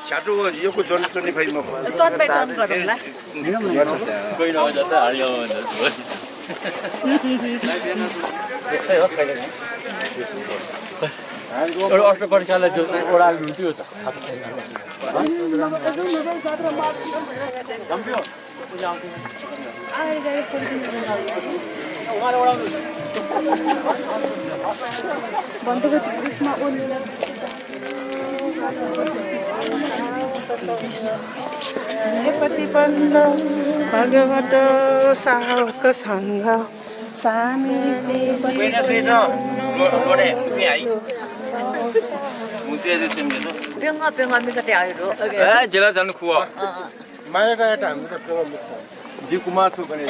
छाटो यो को जोन सुन्ने भाइ म चोट पे काम गरौँला कोही नभए त हालियो भने त्यस्तै हो कहिले एउटा अस्ट्रो परीक्षालाई जो ओडाल्नु थियो त प्रतिपन्न भगवत साहक सङ्घ सामी जेला जानु खुवा मानेटा हामी त जी कुमार छु पनि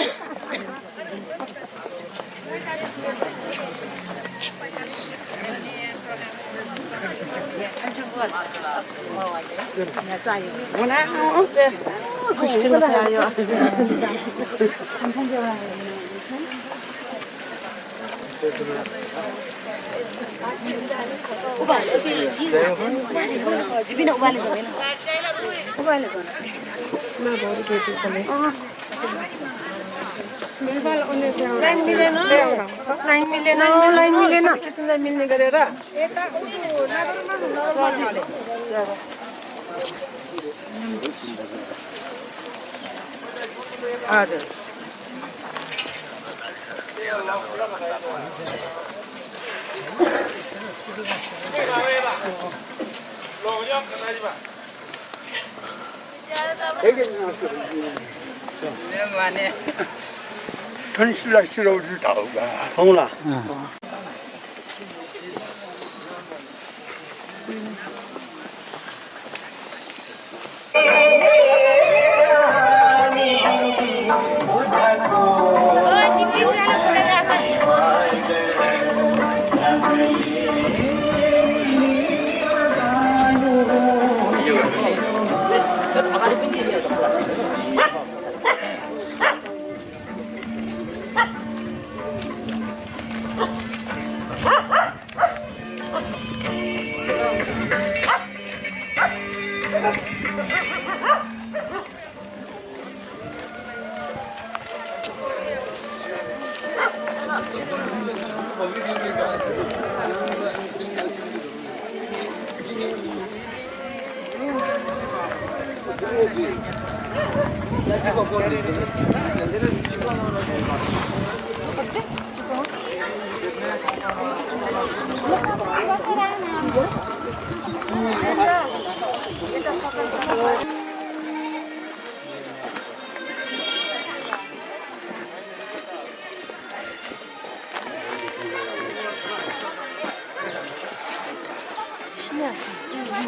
मिल्ने गरेर हजुर ठन्सिला सिरौटी ठाउँमा औला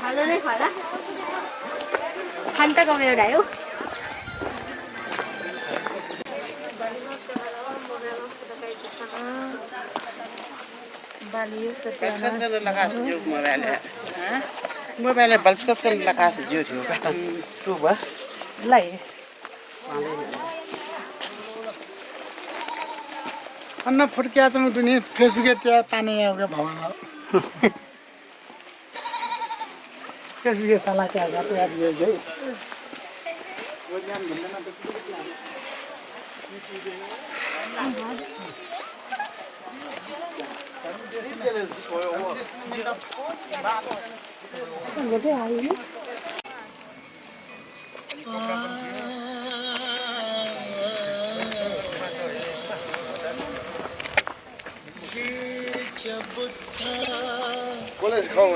भालो नै खला खान्टा कम एउटा हो मोबाइल बल्छ कसले लगास जो थियो तू बा लाई अन्ना फुटक्या चाहिँ दुनी फेसबुक त्या ताने आउगा भवन फेसबुक साला क्या जाते यार ये जो Kole खाऊ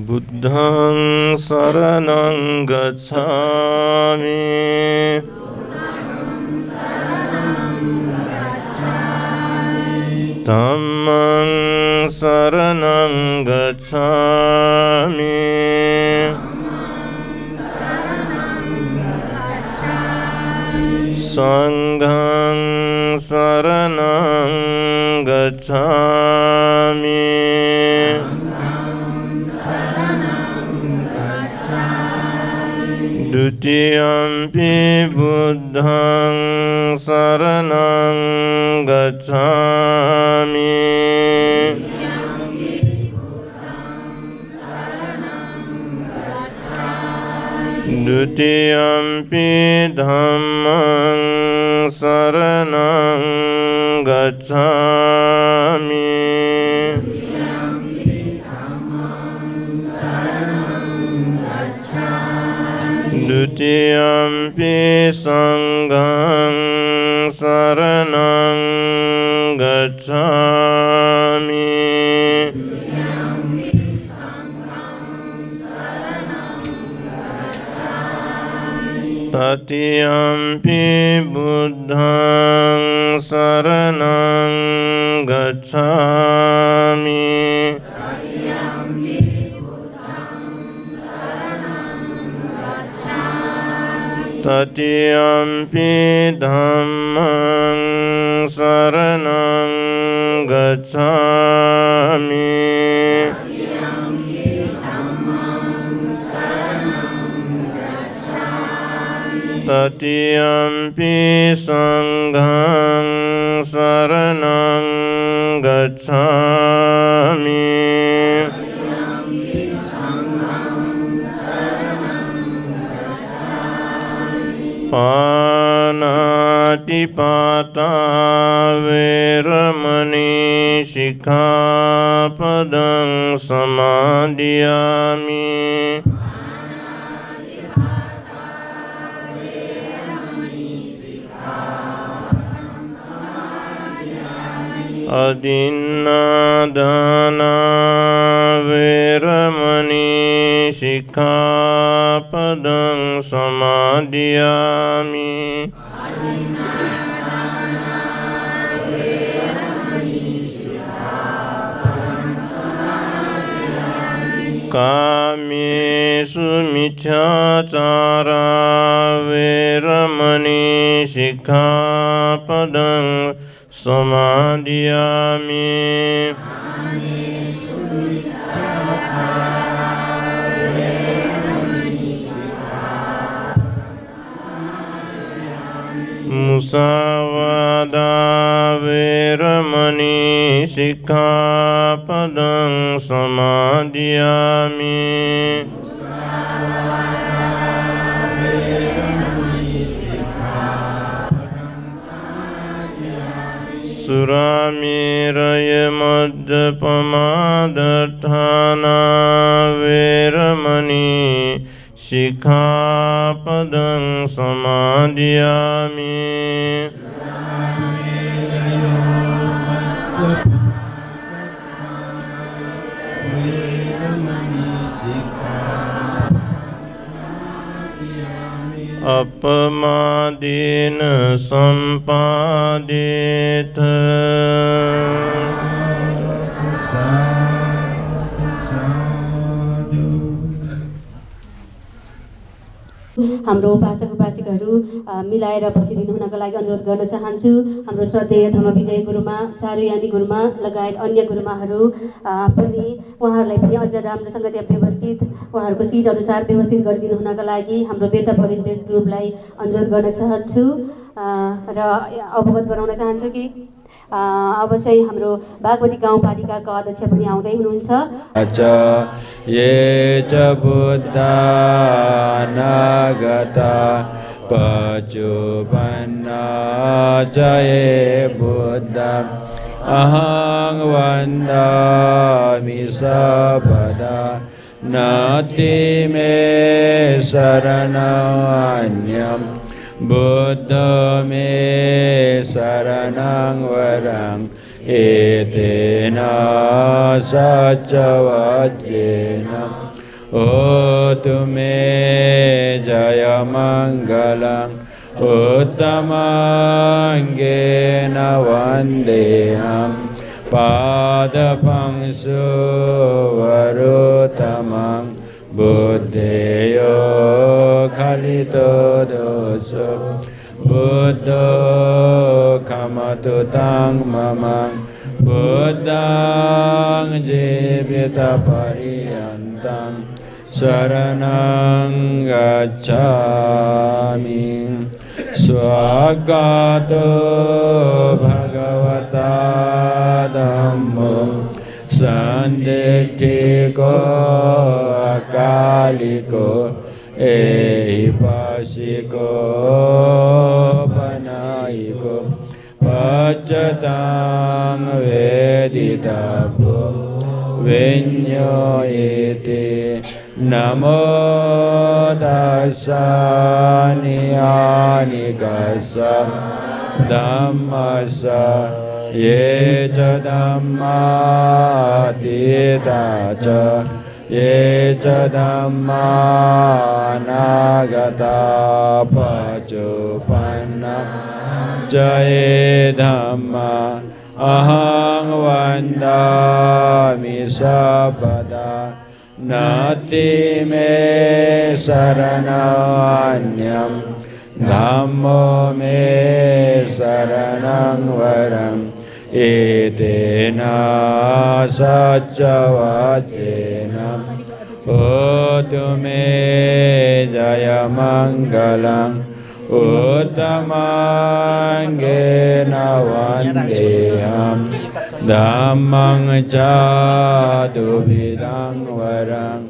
बुद्धं शरणं गच्छामि धम्मं शरणं गच्छामि संघं शरणं गच्छामि द्वितीयम्पि बुद्धं शरणं गच्छामि द्वितीयम्पि धम्मं शरणं गच्छामि द्वितीयम्पि संघं शरणं गच्छामि तृतीयम्पि बुद्धं शरणं गच्छामि तृतीयम्पि धम्मं शरणं गच्छामि तृतीयम्पि संघं शरणं गच्छामि पानातिपाता वेरमणि सिक्खापदं समादयामि अदिन्नादाना वेरमणि सिक्खापदं समादयामि कामेषु मिथ्याचारा वेरमणि सिक्खापदं समादयामि मुसावादा वेरमणि सिक्खापदं समादयामि सुरामेरय मद्यपमादर्थाना वेरमणि सिक्खापदं समादयामि अपमादेन सम्पादेत हाम्रो उपासक उपासिकाहरू मिलाएर बसिदिनु हुनको लागि अनुरोध गर्न चाहन्छु। हाम्रो श्रद्धेय धर्मविजय गुरुमा, चारुयानी गुरुमा लगायत अन्य गुरुमाहरू पनि उहाँहरूलाई पनि अझ राम्रोसँग त्यहाँ व्यवस्थित उहाँहरूको सिट अनुसार व्यवस्थित गरिदिनु हुनको लागि हाम्रो बेता भलिन्टियर्स ग्रुपलाई अनुरोध गर्न चाहन्छु र अवगत गराउन चाहन्छु कि अब चाहिँ हाम्रो बागमती गाउँपालिकाका अध्यक्ष पनि आउँदै हुनुहुन्छ। ये च बुद्धानागता पचुपन्ना च ये बुद्धा अहं वन्दामि सर्वदा नास्ति मे शरणमन्यं बुद्ध मे शरणं वरं एतेन सच्चवच्चेन होतु मे जयमङ्गलं उत्तमाङ्गेन वन्देऽहं पादपंसु वरोत्तमं बुद्धेयो खलितो दोषो बुद्धो खमतु तं मम बुद्धं जीवितपर्यन्तं शरणं गच्छामि। स्वागतो भगवता धम्मो सन्दिट्ठिको अकालिको एहिपासिको बनाइको पच्यतां वेदितव्यो विඤ्ඤोयेते नमो दासानियानिकस्स धम्मस्स ये च धम्मातीता च ये च धम्मानागता पचुपन्ना च ये धम्मा अहं वन्दामि सर्वदा नास्ति मे शरणमन्यं धम्मो मे शरणं वरं एतेन सच्चवच्चेन होतु मे जयमङ्गलं उत्तमाङ्गेन वन्देऽहं धम्मं चतुर्विधं वरं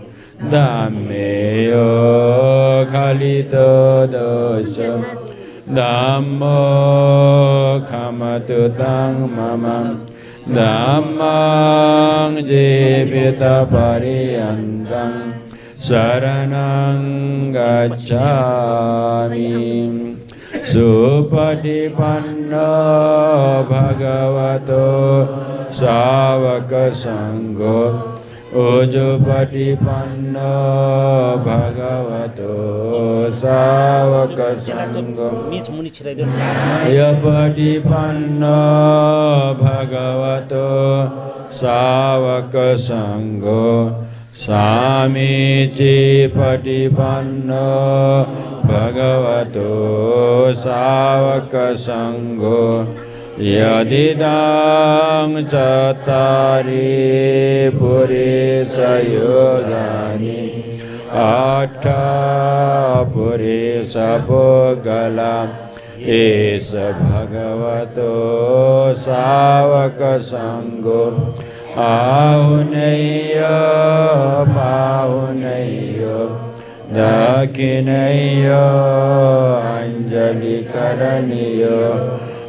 धम्मेयो खलितो दोषो धम्मो खमतु तं मम धम्मं जीवितपर्यन्तं शरणं गच्छामि। सुपटिपन्नो भगवतो सावकसङ्घो ओजुपटिपन्नो भगवतो सावकसङ्घो यपटिपन्नो भगवतो सावकसङ्घो सामीचि पटिपन्नो भगवतो सावकसङ्घो यदिदं चत्वारि पुरीशयोगानि अष्ट पुरीशपोगलम् एष भगवतो सावकसङ्घो आहुनय्य पाहुनय्य दक्षिणय्य अञ्जलिकरणीय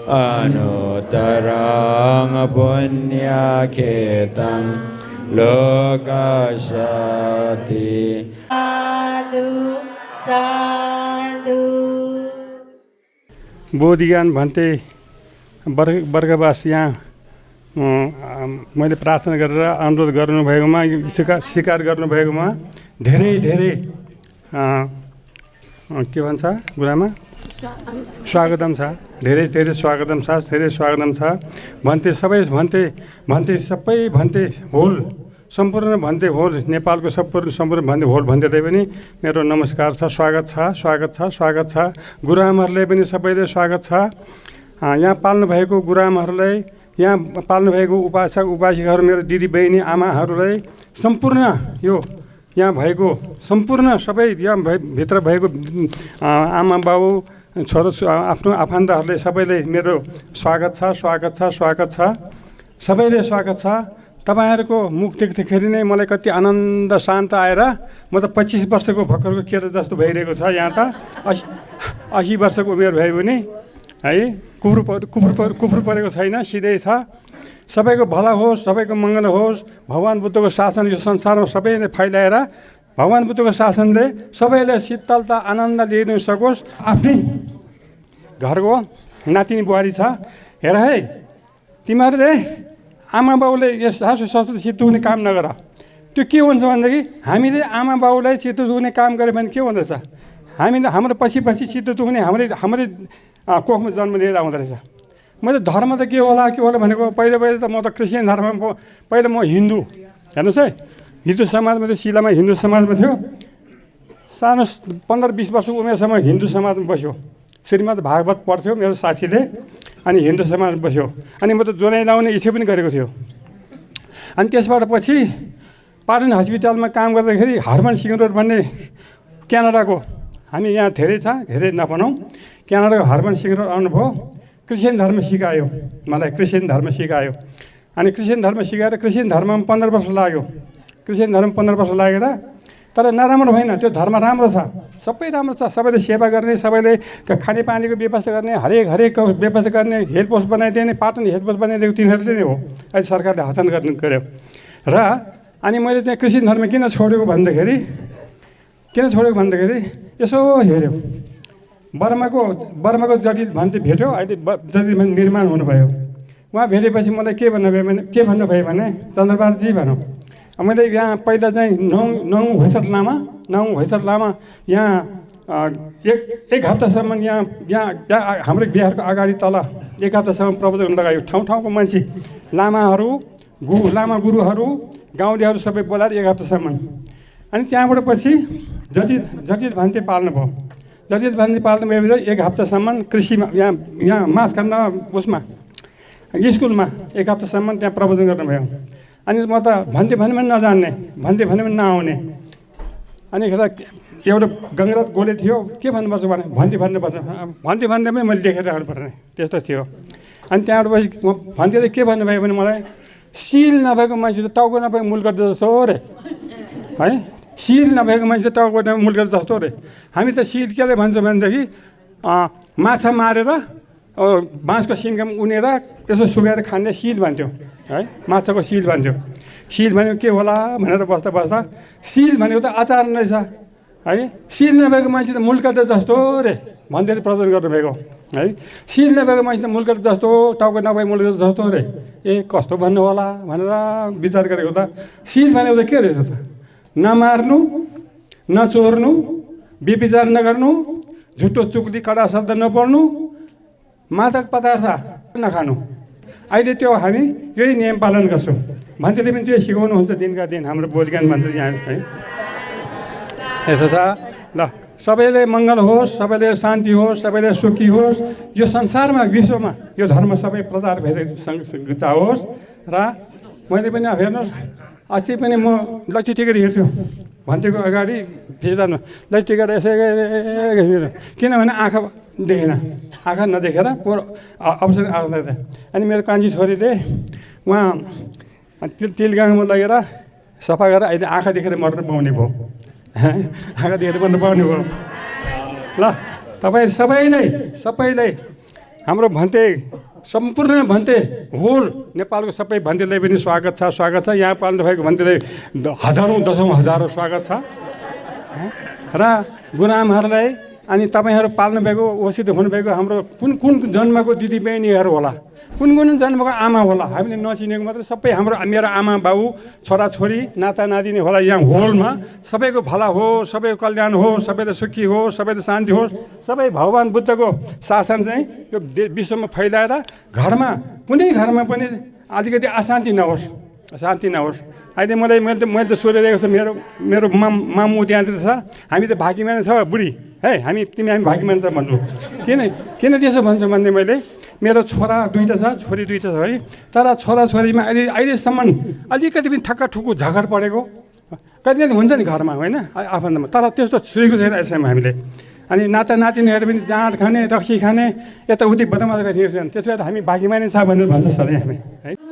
अनुत्तरं पुण्यखेतं लोकशक्ति बोधिज्ञान भन्ते वर्गवास यहाँ मैले प्रार्थना गरेर अनुरोध गर्नुभएकोमा स्वीकार गर्नुभएकोमा धेरै धेरै के भन्छ गुरुआमा स्वागतम छ, धेरै धेरै स्वागतम छ, धेरै स्वागतम छ। भन्ते सबै भन्ते सबै भन्ते होल सम्पूर्ण भन्ते होल नेपालको सम्पूर्ण भन्ते होल भन्दै पनि मेरो नमस्कार छ, स्वागत छ, स्वागत छ, स्वागत छ। गुरुआमाहरूलाई पनि सबैले स्वागत छ। यहाँ पाल्नुभएको गुरुआमाहरूलाई, यहाँ पाल्नुभएको उपासक उपासिकाहरू, मेरो दिदी बहिनी आमाहरूलाई, सम्पूर्ण यो यहाँ भएको सम्पूर्ण सबै यहाँ भित्र भएको आमा बाउ छोरो आफ्नो आफन्तहरूले सबैले मेरो स्वागत छ, स्वागत छ, स्वागत छ, सबैले स्वागत छ। तपाईँहरूको मुख देख्दाखेरि नै मलाई कति आनन्द शान्त आएर म त 25 वर्षको भर्खरको केटा जस्तो भइरहेको छ। यहाँ त 80 वर्षको उमेर भए पनि है कुफुर परेको छैन, सिधै छ। सबैको भला होस्, सबैको मङ्गल होस्। भगवान् बुद्धको शासन यो संसारमा सबैले फैलाएर भगवान् बुद्धको शासनले सबैले शीतलता आनन्द लिन सकोस्। आफ्नै घरको नातिनी बुहारी छ, हेर है तिमीहरूले आमा बाउले यस सासु ससुर चित्त हुने काम नगर। त्यो के हुन्छ भनेदेखि हामीले आमा बाउलाई चित्त दुख्ने काम गऱ्यो भने के हुँदछ, हाम्रो पछि चित्त दुख्ने हाम्रै कोखमा जन्म लिएर आउँदो रहेछ। मैले धर्म त के होला भनेको पहिले त म त क्रिस्चियन धर्ममा, पहिले म हिन्दू, हेर्नुहोस् है, हिन्दू समाजमा थियो, सिलामा हिन्दू समाजमा थियो। सानो 15-20 वर्षको उमेरसम्म हिन्दू समाजमा बस्यो। श्रीमद् भागवत पढ्थ्यो मेरो साथीले, अनि हिन्दू समाजमा बस्यो। अनि म त जोनाइ लाउने इच्छा पनि गरेको थियो। अनि त्यसबाट पछि पाटन हस्पिटलमा काम गर्दाखेरि हर्मन सिङरोड भन्ने क्यानाडाको, हामी यहाँ धेरै छ, धेरै नभनौँ, क्यानाडाको हर्मन सिङरोड आउनुभयो। क्रिस्चियन धर्म सिकायो मलाई, क्रिस्चियन धर्म सिकायो। अनि क्रिस्चियन धर्म सिकाएर क्रिस्चियन धर्ममा 15 वर्ष लाग्यो। क्रिस्चियन धर्म 15 वर्ष लागेर, तर नराम्रो होइन, त्यो धर्म राम्रो छ, सबै राम्रो छ। सबैले सेवा गर्ने, सबैले खानेपानीको व्यवस्था गर्ने, हरेक व्यवस्था गर्ने, हेल्प पोस्ट बनाइदिने, पाटन हेल्प पोस्ट बनाइदिएको तिनीहरूले नै हो। अहिले सरकारले हस्तान्तरण गर्नु गऱ्यो। र अनि मैले चाहिँ क्रिस्चियन धर्म किन छोडेको भन्दाखेरि यसो हेऱ्यो, बर्माको जटिल भन्ते भेट्यो। अहिले जटिल निर्माण हुनुभयो। उहाँ भेटेपछि मलाई के भन्नुभयो भने चन्द्रबहादुरजी भनौँ, मैले यहाँ पहिला चाहिँ नङ भैसर लामा यहाँ एक हप्तासम्म यहाँ हाम्रो बिहारको अगाडि तल 1 हप्तासम्म प्रवचन लगायो। ठाउँ मान्छे लामा गुरुहरू गाउँलेहरू सबै बोलाएर 1 हप्तासम्म। अनि त्यहाँबाट पछि जटिल भन्ते पाल्नुभयो। जटिल भन्ते पाल्नुभयो 1 हप्तासम्म कृषिमा यहाँ माछ खान उसमा स्कुलमा 1 हप्तासम्म त्यहाँ प्रवचन गर्नुभयो। अनि म त भन्ते भने पनि नजान्ने, भन्ते भने पनि नआउने। अनि एउटा गङ्गरात गोले थियो, के भन्नुपर्छ भने भन्ते भन्ने पनि मैले लेखेर राख्नुपर्ने, त्यस्तो थियो। अनि त्यहाँबाट पछि भन्तेले के भन्नुभयो भने मलाई, सिल नभएको मान्छे त टाउको नभएको मुल्कट जस्तो हो रे, है, सिल नभएको मान्छे टाउको नभएको मुल्कट जस्तो रे। हामी त सिल केले भन्छ भनेदेखि माछा मारेर बाँसको सिङ्गम उनेर यसो सुकाएर खाने सिल भन्थ्यो है, माछाको सिल भन्थ्यो। सिल भनेको के होला भनेर बस्दा सिल भनेको त अचार रहेछ है। सिल नभएको मान्छे त मुल्कट जस्तो रे भन्दै प्रदर्शन गर्नुभएको है। सिल नभएको मान्छे त मुल्कट जस्तो, टाउको नभएको मुल्कट जस्तो रे। कस्तो भन्नु होला भनेर विचार गरेको त। सिल भनेको त के रहेछ त, नमार्नु, नचोर्नु, व्यभिचार नगर्नु, झुटो चुक्ली कडा शब्द नपढ्नु, मादक पदार्थ नखानु। अहिले त्यो हामी यही नियम पालन गर्छौँ। भन्तेले पनि त्यो सिकाउनुहुन्छ दिनका दिन हाम्रो बोधज्ञान मन्त्री यहाँ है। यसो छ ल, सबैले मङ्गल होस्, सबैले शान्ति होस्, सबैले सुखी होस्। यो संसारमा विश्वमा यो धर्म सबै प्रचार भएर जाओस्। र मैले पनि हेर्नुहोस्, अस्ति पनि म लक्ष्य टिकेर हिँड्छु भन्तेको अगाडि भिजामा लक्ष्य टिकेर यसै किनभने आँखा देखेन, आँखा नदेखेर पोहोर अवसर आउँदैन। अनि मेरो कान्छी छोरीले उहाँ तिलगाङमा लगेर सफा गरेर अहिले आँखा देखेर मर्नु पाउने भयो, आँखा देखेर मर्नु पाउने भयो। ल तपाईँ सबैलाई हाम्रो भन्ते सम्पूर्ण भन्ते होल नेपालको सबै भन्तेलाई पनि स्वागत छ यहाँ पाल्नु भएको भन्तेलाई हजारौँ दसौँ हजारौँ स्वागत छ र गुरुआमाहरूलाई अनि तपाईँहरू पाल्नुभएको वसित हुनुभएको हाम्रो कुन कुन जन्मको दिदीबहिनीहरू होला कुन कुन जन्मको आमा होला हामीले नचिनेको मात्रै सबै हाम्रो मेरो आमा बाउ छोराछोरी नाता नातिनी होला यहाँ होलमा सबैको भला हो सबैको कल्याण हो सबैले सुखी हो सबैले शान्ति होस् सबै भगवान् बुद्धको शासन चाहिँ यो विश्वमा फैलाएर घरमा कुनै घरमा पनि अलिकति अशान्ति नहोस् अहिले मैले त सोधिरहेको छु मेरो मामु त्यहाँतिर छ हामी त भागीमान छ बुढी है हामी भागीमान छ भन्छु किन त्यसो भन्छु भन्ने मैले मेरो छोरा दुईवटा छ छोरी दुईवटा छ है तर छोराछोरीमा अहिलेसम्म अलिकति पनि ठक्का ठुक्कु झगड परेको कहिले हुन्छ नि घरमा होइन आफन्तमा तर त्यस्तो सुनेको छैन यसैमा हामीले अनि नाता नातिनीहरू पनि जाँड खाने रक्सी खाने यताउति बदमास गरिरहेछन् त्यस भएर हामी भागीमानी छ भनेर भन्छ सधैँ हामी है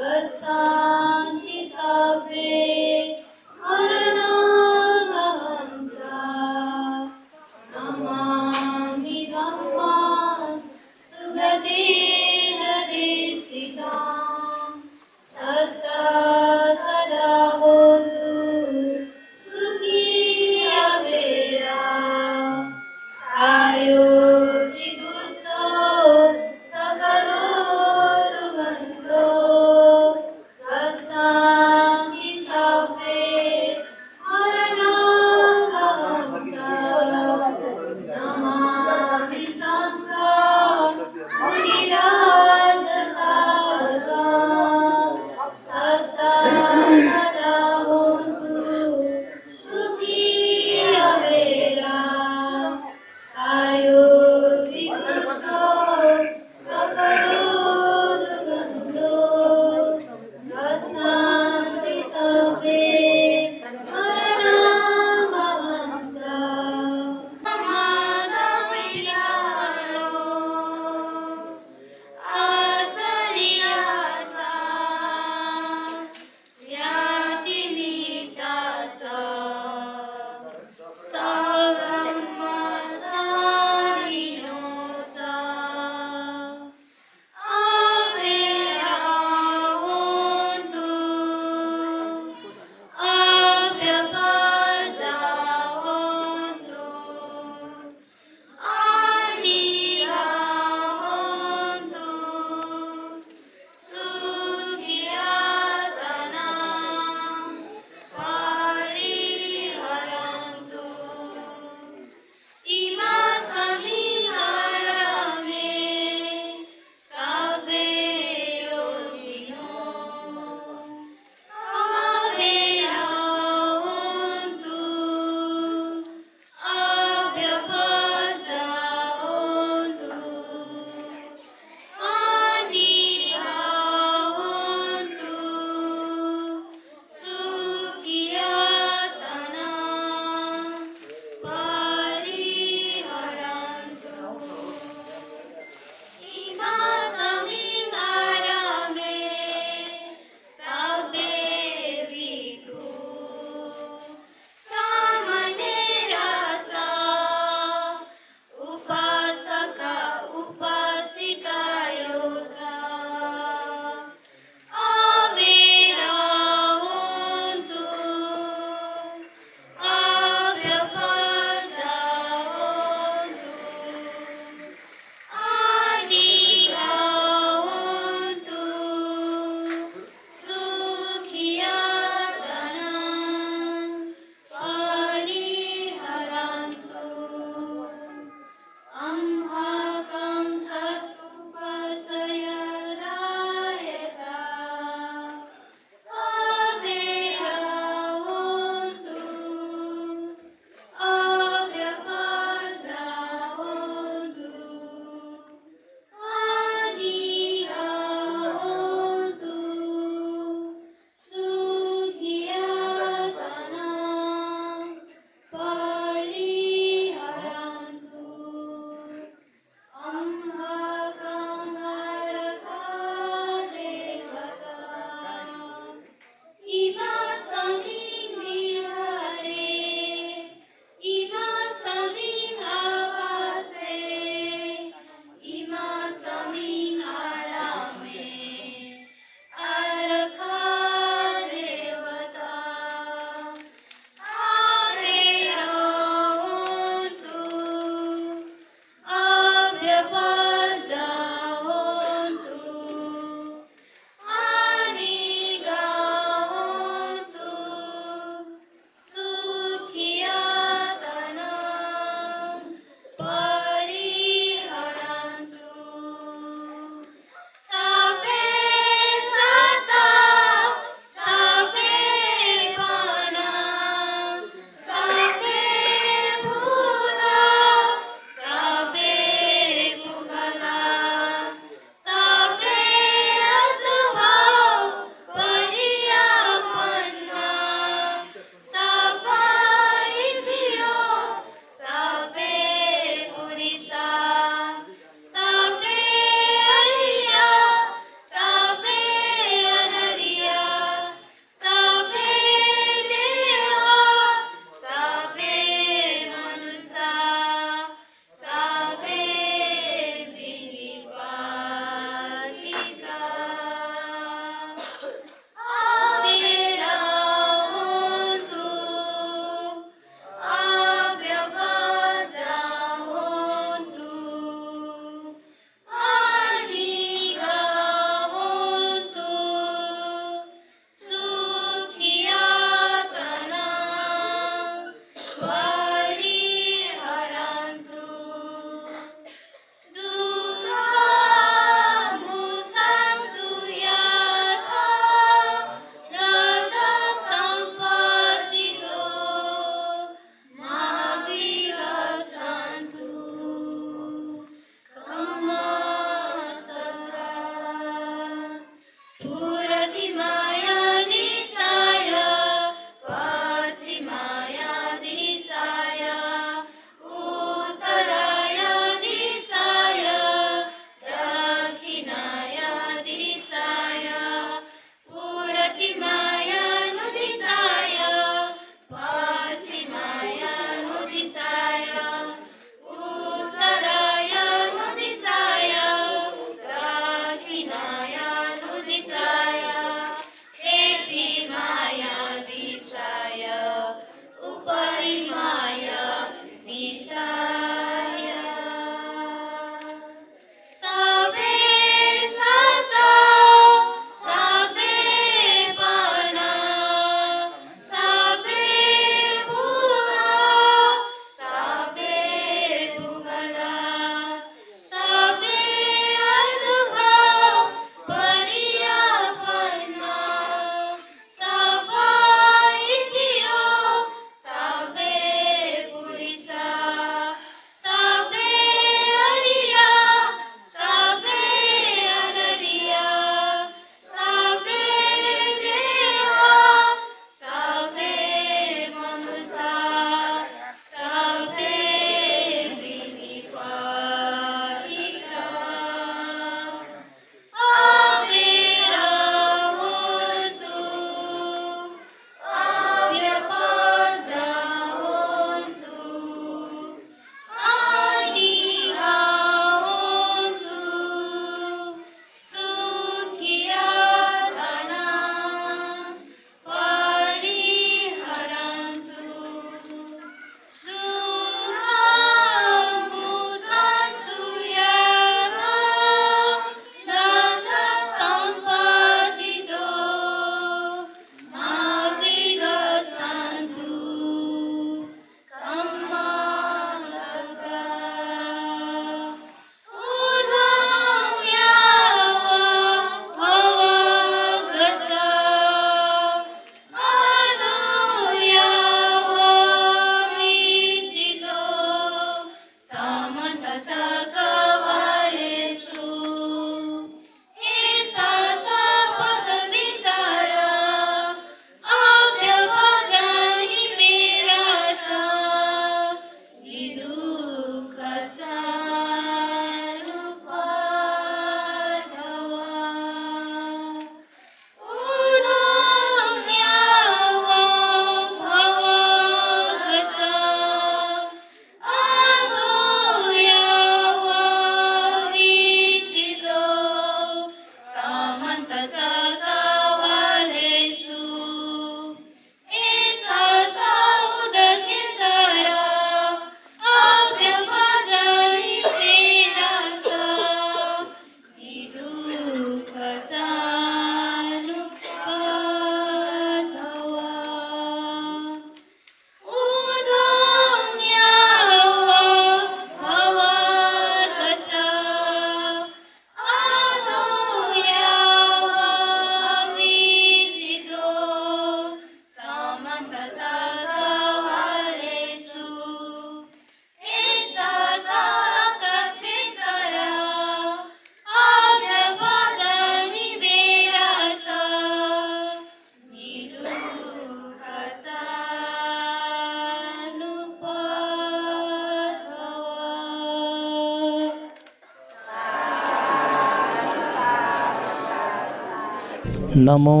नमो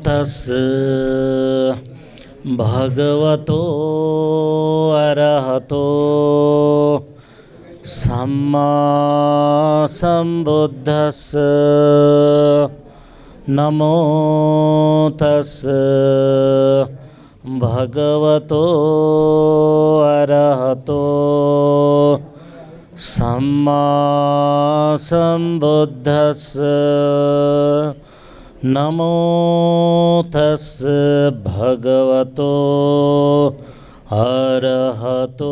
तस्स भगवतो अरहतो सम्मा सम्बुद्धस्स नमो तस्स भगवतो अरहतो सम्मा सम्बुद्धस्स नमो तस्स भगवतो अरहतो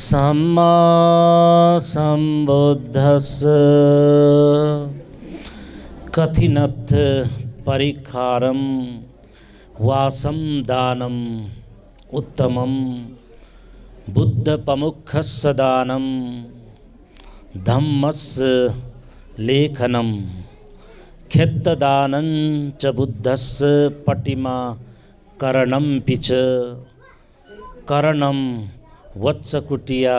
सम्मा सम्बुद्धस्स कथिनत् परिखारं वासं दानम् उत्तमं बुद्धप्रमुखस्य दानं धम्मस्य लेखनं खेत्तदानं च बुद्धस्य पटिमा करणं पिच करणं वत्सकुटिया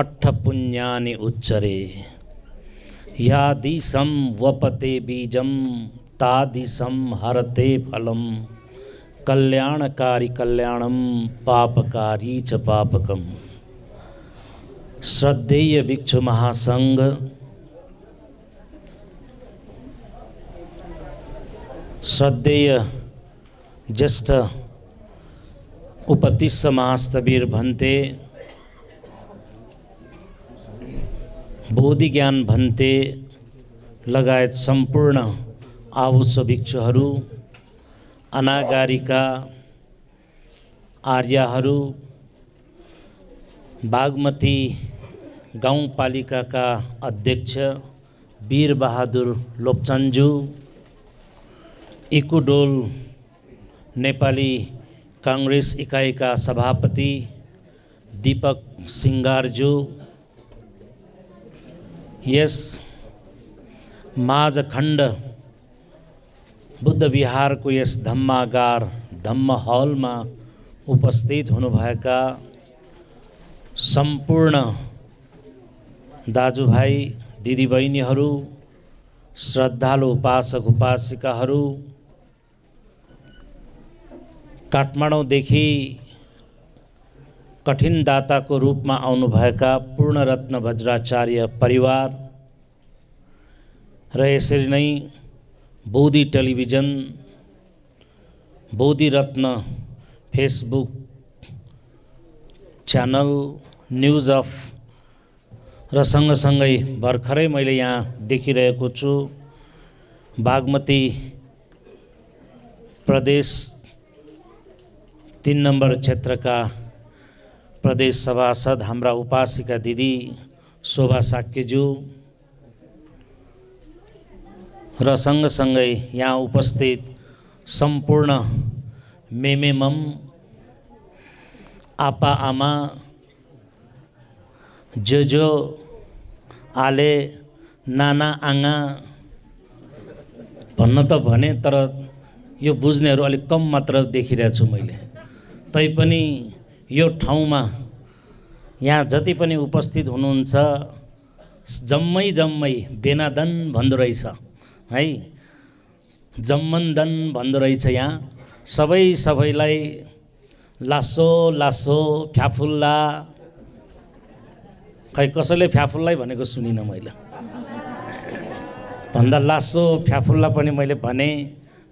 अट्ठपुण्यानि उच्चरे यादिशं वपते बीजं तादिशं हरते फलं कल्याणकारी कल्याणं पापकारी च पापकम्। श्रद्धेय भिक्षु महासंघ, श्रद्धेय ज्येष्ठ उपतिस्स महास्तवीर भन्ते, बोधि ज्ञान भन्ते लगायत सम्पूर्ण आहुस भिक्षुहरू, अनागारिका आर्यहरू, बागमती गाउँपालिकाका अध्यक्ष वीरबहादुर लोप्चन्जु, इकुडोल नेपाली कांग्रेस इकाइका सभापति दीपक सिंगारज्यू, यस माझखण्ड बुद्ध विहारको यस धम्मागार धम्म हलमा उपस्थित हुनुभएका सम्पूर्ण दाजुभाइ दिदीबहिनीहरू, श्रद्धालु उपासक उपासिकाहरू, काठमाडौँदेखि कठिन दाताको रूपमा आउनुभएका पूर्णरत्न वज्राचार्य परिवार र यसरी नै बोधि टेलिभिजन, बोधि रत्न फेसबुक च्यानल, न्युज अफ र सँगसँगै भर्खरै मैले यहाँ देखिरहेको छु बागमती प्रदेश 3 नम्बर क्षेत्रका प्रदेश सभासद हाम्रा उपासिका दिदी शोभा साक्यज्यू र सँगसँगै यहाँ उपस्थित सम्पूर्ण मेमेमम आपा आमा जो आले नाना आङा भन्न त भने तर यो बुझ्नेहरू अलिक कम मात्र देखिरहेको छु मैले। तैपनि यो ठाउँमा यहाँ जति पनि उपस्थित हुनुहुन्छ जम्मै बेनादन भन्दो रहेछ है, जम्मनदन भन्दो रहेछ। यहाँ सबैलाई लासो लासो फ्याफुल्ला, खै कसैले फ्याफुल्लै भनेको सुनिनँ मैले, भन्दा लासो फ्याफुल्ला पनि मैले भने।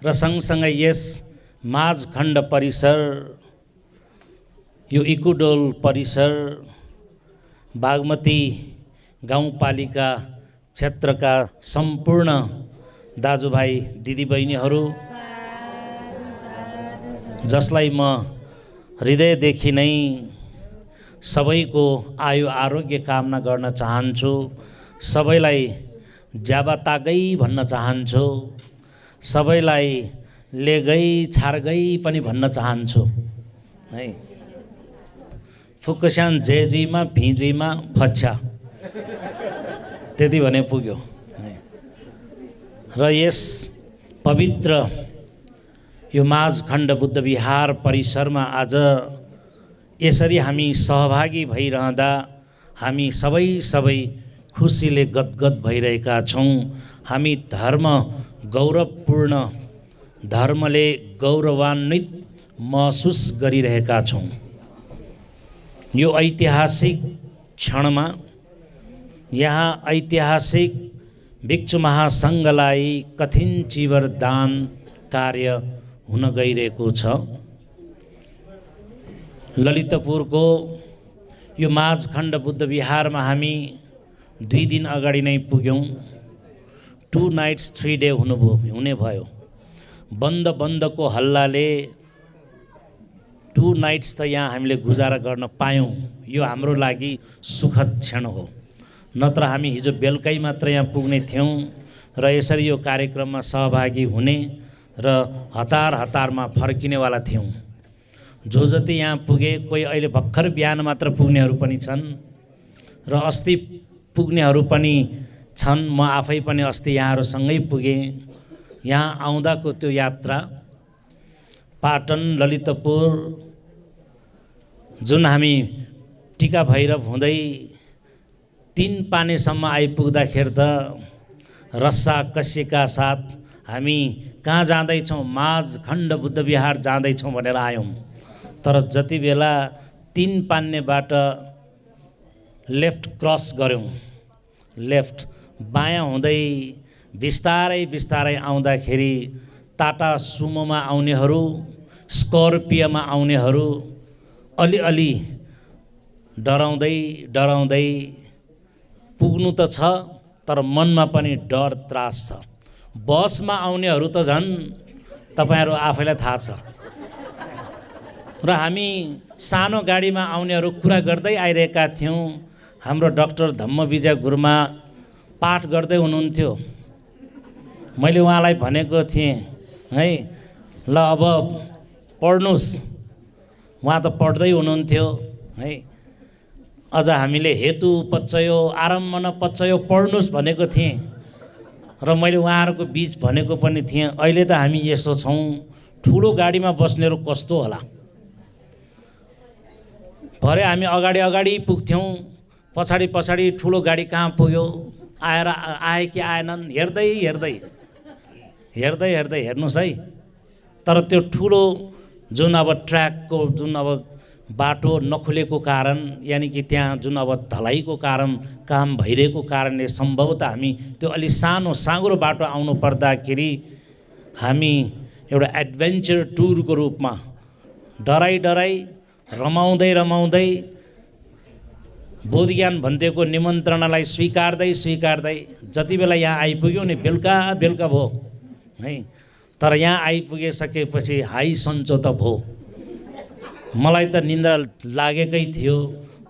र सँगसँगै यस माझखण्ड परिसर, यो इकुडोल परिसर, बागमती गाउँपालिका क्षेत्रका सम्पूर्ण दाजुभाइ दिदीबहिनीहरू जसलाई म हृदयदेखि नै सबैको आयु आरोग्य कामना गर्न चाहन्छु, सबैलाई ज्याबातागै भन्न चाहन्छु, सबैलाई लेगै छार्गै पनि भन्न चाहन्छु है। फुक्कस्यान जेजीमा भिजुइमा फच्छा त्यति भने पुग्यो। र यस पवित्र यो माझखण्ड बुद्ध विहार परिसरमा आज यसरी हामी सहभागी भइरहँदा हामी सबै खुसीले गदगद भइरहेका छौँ। हामी धर्म गौरवपूर्ण, धर्मले गौरवान्वित महसुस गरिरहेका छौँ। यो ऐतिहासिक क्षणमा यहाँ ऐतिहासिक भिक्षु महासङ्घलाई कठिन चिवर दान कार्य हुन गइरहेको छ। ललितपुरको यो माझखण्ड बुद्ध विहारमा हामी 2 दिन अगाडि नै पुग्यौँ। 2 नाइट्स 3 डे हुने भयो। बन्दको हल्लाले 2 नाइट्स त यहाँ हामीले गुजारा गर्न पायौँ। यो हाम्रो लागि सुखद क्षण हो। नत्र हामी हिजो बेलुकै मात्र यहाँ पुग्ने थियौँ र यसरी यो कार्यक्रममा सहभागी हुने र हतारमा फर्किनेवाला थियौँ। जो जति यहाँ पुगे, कोही अहिले भर्खर बिहान मात्र पुग्नेहरू पनि छन् र अस्ति पुग्नेहरू पनि छन्। म आफै पनि अस्ति यहाँहरूसँगै पुगेँ। यहाँ आउँदाको त्यो यात्रा पाटन ललितपुर जुन हामी टिका भैरव हुँदै 3 पानेसम्म आइपुग्दाखेरि त रस्सा कसिएका साथ हामी कहाँ जाँदैछौँ, माझखण्ड बुद्ध विहार जाँदैछौँ भनेर आयौँ। तर जति बेला 3 पान्नेबाट लेफ्ट क्रस गऱ्यौँ, लेफ्ट बायाँ हुँदै बिस्तारै आउँदाखेरि टाटा सुमोमा आउनेहरू, स्कर्पियोमा आउनेहरू अलि डराउँदै पुग्नु त छ, तर मनमा पनि डर त्रास छ। बसमा आउनेहरू त झन् तपाईँहरू आफैलाई थाहा छ। र हामी सानो गाडीमा आउनेहरू कुरा गर्दै आइरहेका थियौँ। हाम्रो डाक्टर धम्मविजय गुरुमा पाठ गर्दै हुनुहुन्थ्यो। मैले उहाँलाई भनेको थिएँ है, ल अब पढ्नुहोस्। उहाँ त पढ्दै हुनुहुन्थ्यो है। अझ हामीले हेतु पच्चयो आरम्भ न पच्चयो पढ्नुहोस् भनेको थिएँ र मैले उहाँहरूको बीच भनेको पनि थिएँ। अहिले त हामी यसो छौँ, ठुलो गाडीमा बस्नेहरू कस्तो होला। भरे हामी अगाडि पुग्थ्यौँ, पछाडि ठुलो गाडी कहाँ पुग्यो, आए कि आएनन् हेर्दै हेर्नुहोस् है। तर त्यो ठुलो जुन अब ट्र्याकको जुन अब बाटो नखुलेको कारण, यानि कि त्यहाँ जुन अब ढलाइको कारण काम भइरहेको कारणले सम्भवतः हामी त्यो अलि सानो साँगुरो बाटो आउनु पर्दाखेरि हामी एउटा एडभेन्चर टुरको रूपमा डराई रमाउँदै बोधज्ञान भन्तेको निमन्त्रणालाई स्वीकार्दै जति बेला यहाँ आइपुग्यो नि बेलुका भयो है। तर यहाँ आइपुगिसकेपछि हाई सन्चो त भयो। मलाई त निन्द्रा लागेकै थियो,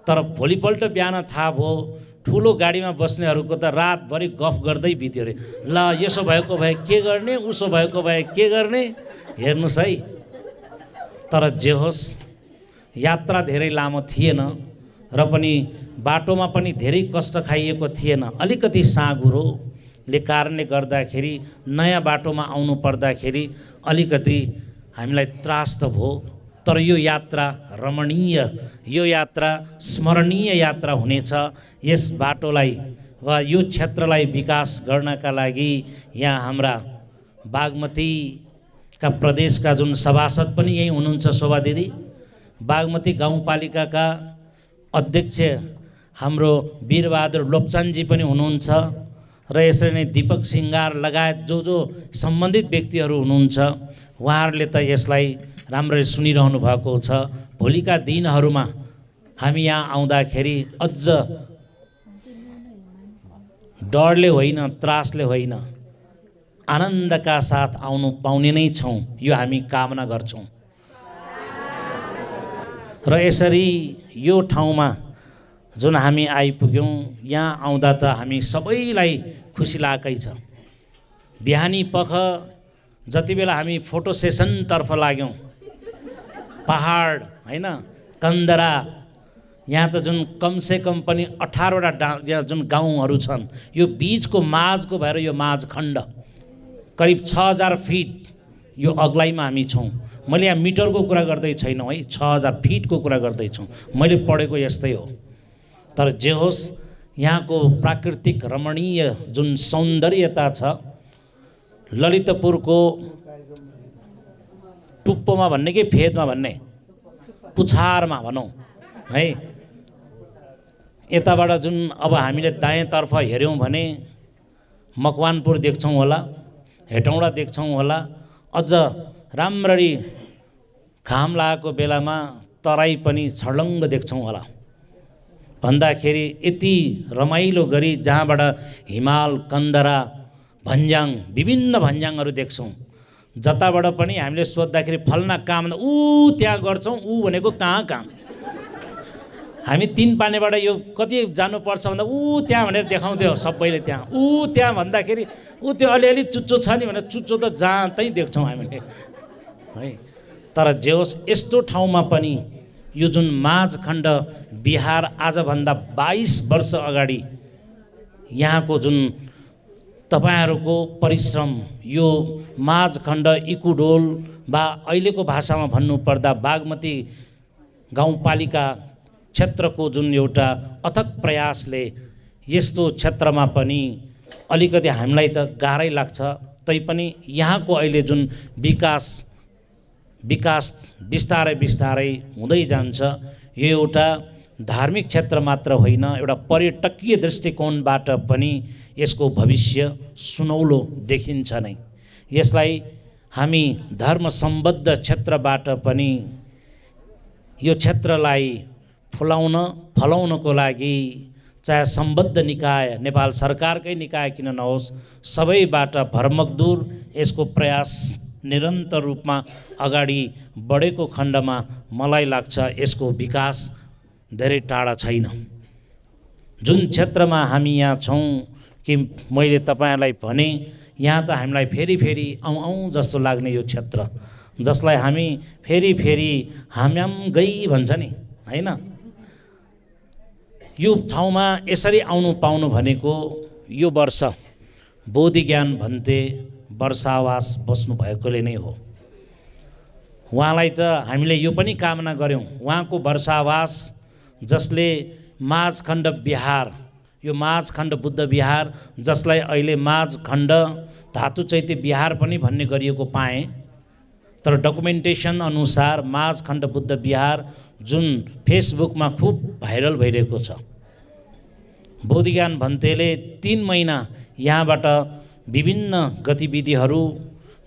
तर भोलिपल्ट बिहान थाहा भयो ठुलो गाडीमा बस्नेहरूको त रातभरि गफ गर्दै बित्यो अरे। ल यसो भएको भए के गर्ने, उसो भएको भए के गर्ने, हेर्नुहोस् है। तर जे होस्, यात्रा धेरै लामो थिएन र पनि बाटोमा पनि धेरै कष्ट खाइएको थिएन। अलिकति साँघुरोले कारणले गर्दाखेरि नयाँ बाटोमा आउनु पर्दाखेरि अलिकति हामीलाई त्रास त भयो। तर यो यात्रा रमणीय, यो यात्रा स्मरणीय यात्रा हुनेछ। यस बाटोलाई वा यो क्षेत्रलाई विकास गर्नका लागि यहाँ हाम्रा बागमतीका प्रदेशका जुन सभासद पनि यही हुनुहुन्छ, शोभा दिदी, बागमती गाउँपालिकाका अध्यक्ष हाम्रो वीरबहादुर लोप्चानजी पनि हुनुहुन्छ र यसरी नै दीपक सिंगार लगायत जो सम्बन्धित व्यक्तिहरू हुनुहुन्छ। उहाँहरूले त यसलाई राम्ररी सुनिरहनु भएको छ। भोलिका दिनहरूमा हामी यहाँ आउँदाखेरि अझ डरले होइन, त्रासले होइन, आनन्दका साथ आउनु पाउने नै छौँ, यो हामी कामना गर्छौँ। र यसरी यो ठाउँमा जुन हामी आइपुग्यौँ, यहाँ आउँदा त हामी सबैलाई खुसी लागेकै छ। बिहानी पख जति बेला हामी फोटो सेसनतर्फ लाग्यौँ, पहाड होइन, कन्दरा, यहाँ त जुन कमसेकम पनि 18वटा यहाँ जुन गाउँहरू छन्, यो बिचको माझको भएर यो माझखण्ड करिब 6000 फिट यो अग्लाइमा हामी छौँ। मैले यहाँ मिटरको कुरा गर्दै छैन है, 6000 फिटको कुरा गर्दैछौँ। मैले पढेको यस्तै हो। तर जे होस्, यहाँको प्राकृतिक रमणीय जुन सौन्दर्यता छ, ललितपुरको टुप्पोमा भन्ने कि फेदमा भन्ने, पुछारमा भनौँ है, यताबाट जुन अब हामीले दायाँतर्फ हेऱ्यौँ भने मकवानपुर देख्छौँ होला, हेटौँडा देख्छौँ होला, अझ राम्ररी घाम लागेको बेलामा तराई पनि छर्लङ्ग देख्छौँ होला। भन्दाखेरि यति रमाइलो गरी जहाँबाट हिमाल, कन्दरा, भन्ज्याङ, विभिन्न भन्ज्याङहरू देख्छौँ। जताबाट पनि हामीले सोद्धाखेरि फल्ना काम ऊ त्यहाँ गर्छौँ, ऊ भनेको कहाँ कहाँ। हामी 3 पानेबाट यो कति जानुपर्छ भन्दा ऊ त्यहाँ भनेर देखाउँथ्यो सबैले, त्यहाँ ऊ त्यहाँ भन्दाखेरि ऊ त्यो अलिअलि चुच्चो छ नि भनेर चुच्चो त जहाँ त्यहीँ देख्छौँ हामीले है। तर जे होस्, यस्तो ठाउँमा पनि यो जुन माझखण्ड बिहार आजभन्दा 22 वर्ष अगाडि यहाँको जुन तपाईहरूको परिश्रम, यो माझखण्ड इकुडोल वा अहिलेको भाषामा भन्नुपर्दा बागमती गाउँपालिका क्षेत्रको जुन एउटा अथक प्रयासले यस्तो क्षेत्रमा पनि अलिकति हामीलाई त गाह्रै लाग्छ, तैपनि यहाँको अहिले जुन विकास बिस्तारै बिस्तारै हुँदै जान्छ। यो एउटा धार्मिक क्षेत्र मात्र होइन, एउटा पर्यटकीय दृष्टिकोणबाट पनि यसको भविष्य सुनौलो देखिन्छ नै। यसलाई हामी धर्म सम्बद्ध क्षेत्रबाट पनि यो क्षेत्रलाई फलाउनको लागि चाहे सम्बद्ध निकाय, नेपाल सरकारकै निकाय किन नहोस्, सबैबाट भरमग्दुर यसको प्रयास निरन्तर रूपमा अगाडि बढेको खण्डमा मलाई लाग्छ यसको विकास धेरै टाढा छैन। जुन क्षेत्रमा हामी यहाँ छौँ कि मैले तपाईँहरूलाई भने, यहाँ त हामीलाई फेरि फेरि आउँ जस्तो लाग्ने यो क्षेत्र, जसलाई हामी फेरि फेरि हाम्याम गई भन्छ नि होइन। यो ठाउँमा यसरी आउनु पाउनु भनेको यो वर्ष बोधि ज्ञान भन्ते वर्षावास बस्नु भएकोले नै हो। उहाँलाई त हामीले यो पनि कामना गऱ्यौँ, उहाँको वर्षावास जसले माझखण्ड बिहार, यो माझखण्ड बुद्ध विहार जसलाई अहिले माझखण्ड धातु चैत्य विहार पनि भन्ने गरिएको पाएँ, तर डकुमेन्टेसन अनुसार माझखण्ड बुद्ध विहार जुन फेसबुकमा खुब भाइरल भइरहेको छ। बोधिज्ञान भन्तेले 3 महिना यहाँबाट विभिन्न गतिविधिहरू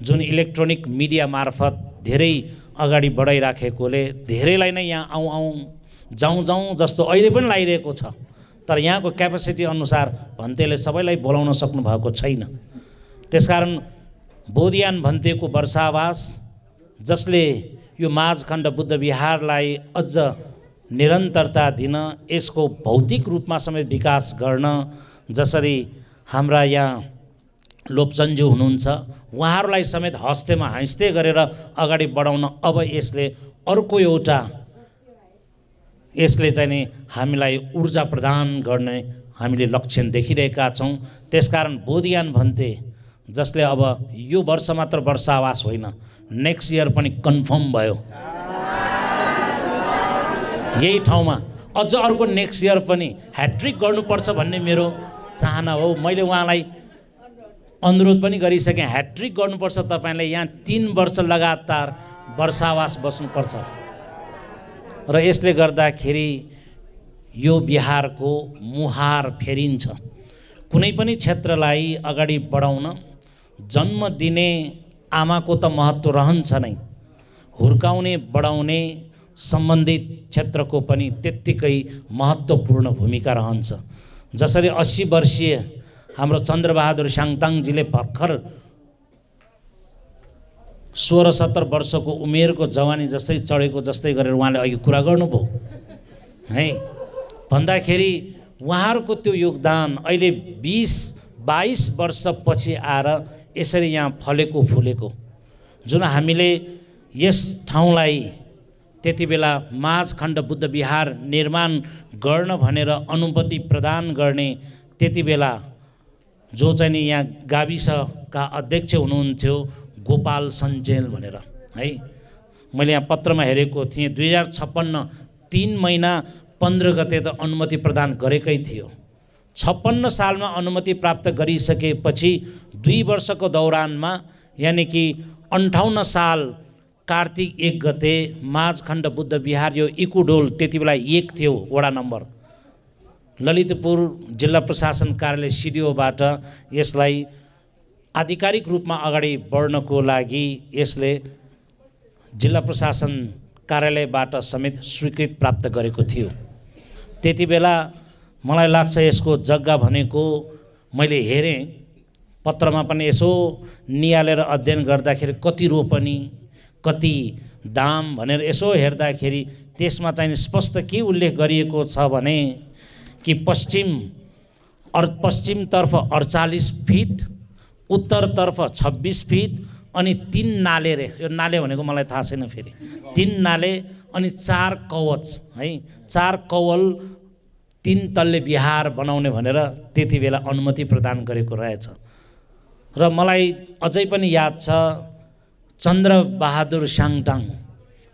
जुन इलेक्ट्रोनिक मिडिया मार्फत धेरै अगाडि बढाइराखेकोले धेरैलाई नै यहाँ आउँ जाउँ जस्तो अहिले पनि लागिरहेको छ। तर यहाँको क्यापेसिटी अनुसार भन्तेले सबैलाई बोलाउन सक्नु भएको छैन। त्यसकारण बोधिज्ञान भन्तेको वर्षावास जसले यो माझखण्ड बुद्ध विहारलाई अझ निरन्तरता दिन, यसको भौतिक रूपमा समेत विकास गर्न, जसरी हाम्रा यहाँ लोप्चन्ज्यू हुनुहुन्छ, उहाँहरूलाई समेत हस्तेमा हाँस्दै गरेर अगाडि बढाउन अब यसले अर्को एउटा यसले चाहिँ नि हामीलाई ऊर्जा प्रदान गर्ने हामीले लक्षण देखिरहेका छौँ। त्यसकारण बोधिज्ञान भन्ते जसले अब यो वर्ष मात्र वर्षावास होइन, नेक्स्ट इयर पनि कन्फर्म भयो। यही ठाउँमा अझ अर्को नेक्स्ट इयर पनि ह्याट्रिक गर्नुपर्छ भन्ने मेरो चाहना हो। मैले उहाँलाई अनुरोध पनि गरिसकेँ, ह्याट्रिक गर्नुपर्छ तपाईँले, यहाँ 3 वर्ष लगातार वर्षावास बस्नुपर्छ। र यसले गर्दाखेरि यो बिहारको मुहार फेरिन्छ। कुनै पनि क्षेत्रलाई अगाडि बढाउन जन्म दिने आमाको त महत्त्व रहन्छ नै, हुर्काउने बढाउने सम्बन्धित क्षेत्रको पनि त्यत्तिकै महत्त्वपूर्ण भूमिका रहन्छ। जसरी 80 वर्षीय हाम्रो चन्द्रबहादुर साङताङजीले भर्खर 16-17 वर्षको उमेरको जवानी जस्तै चढेको जस्तै गरेर उहाँले अघि कुरा गर्नुभयो है। भन्दाखेरि उहाँहरूको त्यो योगदान अहिले 20-22 वर्षपछि आएर यसरी यहाँ फलेको फुलेको, जुन हामीले यस ठाउँलाई त्यति बेला माझखण्ड बुद्ध विहार निर्माण गर्न भनेर अनुमति प्रदान गर्ने त्यति बेला जो चाहिँ नि यहाँ गाविसका अध्यक्ष हुनुहुन्थ्यो गोपाल सञ्चेल भनेर है। मैले यहाँ पत्रमा हेरेको थिएँ 2056 3 महिना 15 गते त अनुमति प्रदान गरेकै थियो, 56 सालमा अनुमति प्राप्त गरिसकेपछि 2 वर्षको दौरानमा यानि कि 58 साल कार्तिक 1 गते माझखण्ड बुद्ध विहार यो इकुडोल त्यति बेला 1 थियो वडा नम्बर ललितपुर जिल्ला प्रशासन कार्यालय सिडिओबाट यसलाई आधिकारिक रूपमा अगाडि बढ्नको लागि यसले जिल्ला प्रशासन कार्यालयबाट समेत स्वीकृति प्राप्त गरेको थियो। त्यति बेला मलाई लाग्छ यसको जग्गा भनेको मैले हेरेँ पत्रमा पनि यसो निहालेर अध्ययन गर्दाखेरि कति रोपनी कति दाम भनेर यसो हेर्दाखेरि त्यसमा चाहिँ स्पष्ट के उल्लेख गरिएको छ भने कि पश्चिमतर्फ 48 फिट उत्तरतर्फ 26 फिट अनि 3 नाले रे यो नाले भनेको मलाई थाहा छैन फेरि 3 नाले अनि 4 कवच है 4 कवल 3 तल्ले विहार बनाउने भनेर त्यति बेला अनुमति प्रदान गरेको रहेछ। र मलाई अझै पनि याद छ चन्द्रबहादुर साङटाङ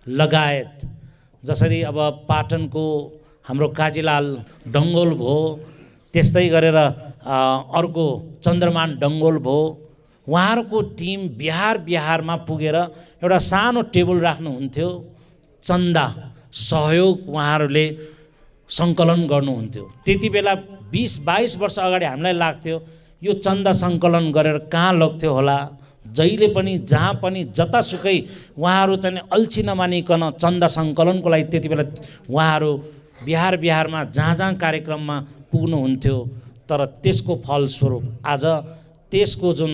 लगायत जसरी अब पाटनको हाम्रो काजीलाल डङ्गोल भो त्यस्तै गरेर अर्को चन्द्रमान डङ्गोल भो उहाँहरूको टिम बिहारमा पुगेर एउटा सानो टेबल राख्नुहुन्थ्यो चन्दा सहयोग उहाँहरूले सङ्कलन गर्नुहुन्थ्यो। त्यति बेला 20-22 वर्ष अगाडि हामीलाई लाग्थ्यो यो चन्दा सङ्कलन गरेर कहाँ लग्थ्यो होला जहिले पनि जहाँ पनि जतासुकै उहाँहरू चाहिँ अल्छी नमानिकन चन्दा सङ्कलनको लागि त्यति बेला उहाँहरू बिहारमा जहाँ कार्यक्रममा पुग्नुहुन्थ्यो। तर त्यसको फलस्वरूप आज त्यसको जुन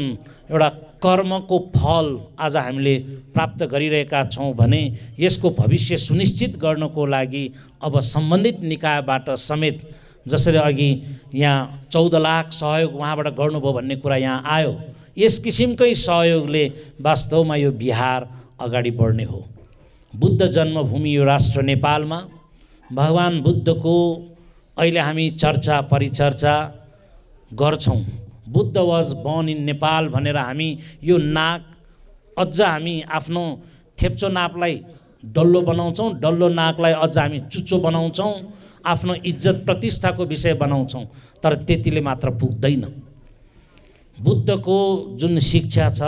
एउटा कर्मको फल आज हामीले प्राप्त गरिरहेका छौँ भने यसको भविष्य सुनिश्चित गर्नको लागि अब सम्बन्धित निकायबाट समेत जसरी अघि यहाँ 14 लाख सहयोग उहाँबाट गर्नुभयो भन्ने कुरा यहाँ आयो यस किसिमकै सहयोगले वास्तवमा यो बिहार अगाडि बढ्ने हो। बुद्ध जन्मभूमि यो राष्ट्र नेपालमा भगवान बुद्धको अहिले हामी चर्चा परिचर्चा गर्छौँ। Buddha was born in Nepal भनेर हामी यो नाक अझ हामी आफ्नो थेप्चो नाकलाई डल्लो बनाउँछौँ डल्लो नाकलाई अझ हामी चुच्चो बनाउँछौँ आफ्नो इज्जत प्रतिष्ठाको विषय बनाउँछौँ तर त्यतिले मात्र पुग्दैन। बुद्धको जुन शिक्षा छ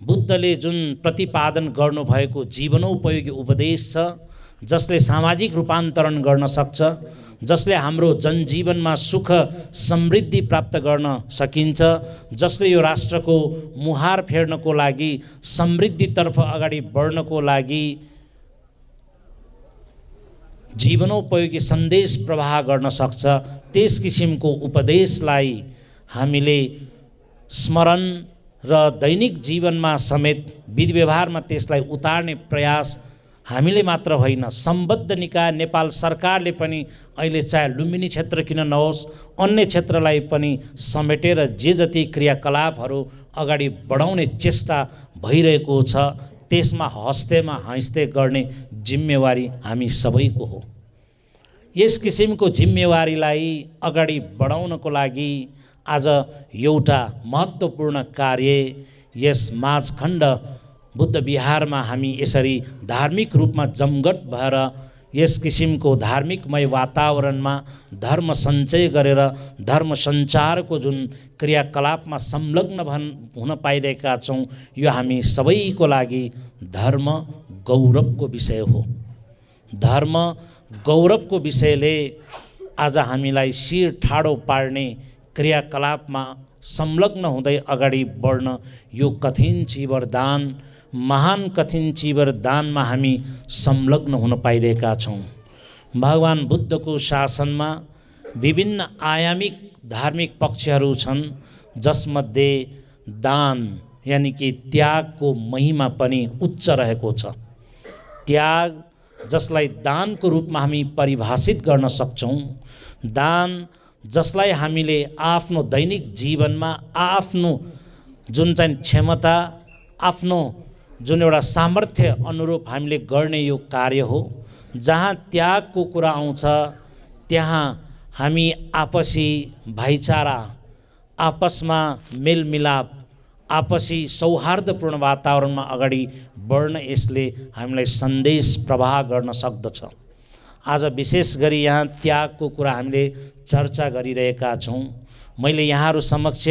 बुद्धले जुन प्रतिपादन गर्नुभएको जीवनोपयोगी उपदेश छ जसले सामाजिक रूपान्तरण गर्न सक्छ जसले हाम्रो जनजीवनमा सुख समृद्धि प्राप्त गर्न सकिन्छ जसले यो राष्ट्रको मुहार फेर्नको लागि समृद्धितर्फ अगाडि बढ्नको लागि जीवनोपयोगी सन्देश प्रवाह गर्न सक्छ त्यस किसिमको उपदेशलाई हामीले स्मरण र दैनिक जीवनमा समेत विधि व्यवहारमा त्यसलाई उतार्ने प्रयास हामीले मात्र होइन सम्बद्ध निकाय नेपाल सरकारले पनि अहिले चाहे लुम्बिनी क्षेत्र किन नहोस् अन्य क्षेत्रलाई पनि समेटेर जे जति क्रियाकलापहरू अगाडि बढाउने चेष्टा भइरहेको छ त्यसमा हस्तेमा हाँस्दै गर्ने जिम्मेवारी हामी सबैको हो। यस किसिमको जिम्मेवारीलाई अगाडि बढाउनको लागि आज एउटा महत्त्वपूर्ण कार्य यस माझखण्ड बुद्ध विहारमा हामी यसरी धार्मिक रूपमा जमघट भएर यस किसिमको धार्मिकमय वातावरणमा धर्म सञ्चय गरेर धर्म सञ्चारको जुन क्रियाकलापमा संलग्न हुन पाइरहेका छौँ यो हामी सबैको लागि धर्म गौरवको विषय हो। धर्म गौरवको विषयले आज हामीलाई शिर ठाडो पार्ने क्रियाकलापमा संलग्न हुँदै अगाडि बढ्न यो कठिन चिवरदान महान कठिन चिवरदानमा हामी संलग्न हुन पाइरहेका छौँ। भगवान बुद्धको शासनमा विभिन्न आयामिक धार्मिक पक्षहरू छन् जसमध्ये दान यानि कि त्यागको महिमा पनि उच्च रहेको छ। त्याग जसलाई दानको रूपमा हामी परिभाषित गर्न सक्छौँ दान जसलाई हामीले आफ्नो दैनिक जीवनमा आफ्नो जुन चाहिँ क्षमता आफ्नो जुन एउटा सामर्थ्य अनुरूप हामीले गर्ने यो कार्य हो। जहाँ त्यागको कुरा आउँछ त्यहाँ हामी आपसी भाइचारा आपसमा मेलमिलाप आपसी सौहार्दपूर्ण वातावरणमा अगाडि बढ्न यसले हामीलाई सन्देश प्रवाह गर्न सक्दछ। आज विशेष गरी यहाँ त्यागको कुरा हामीले चर्चा गरिरहेका छौँ। मैले यहाँहरू समक्ष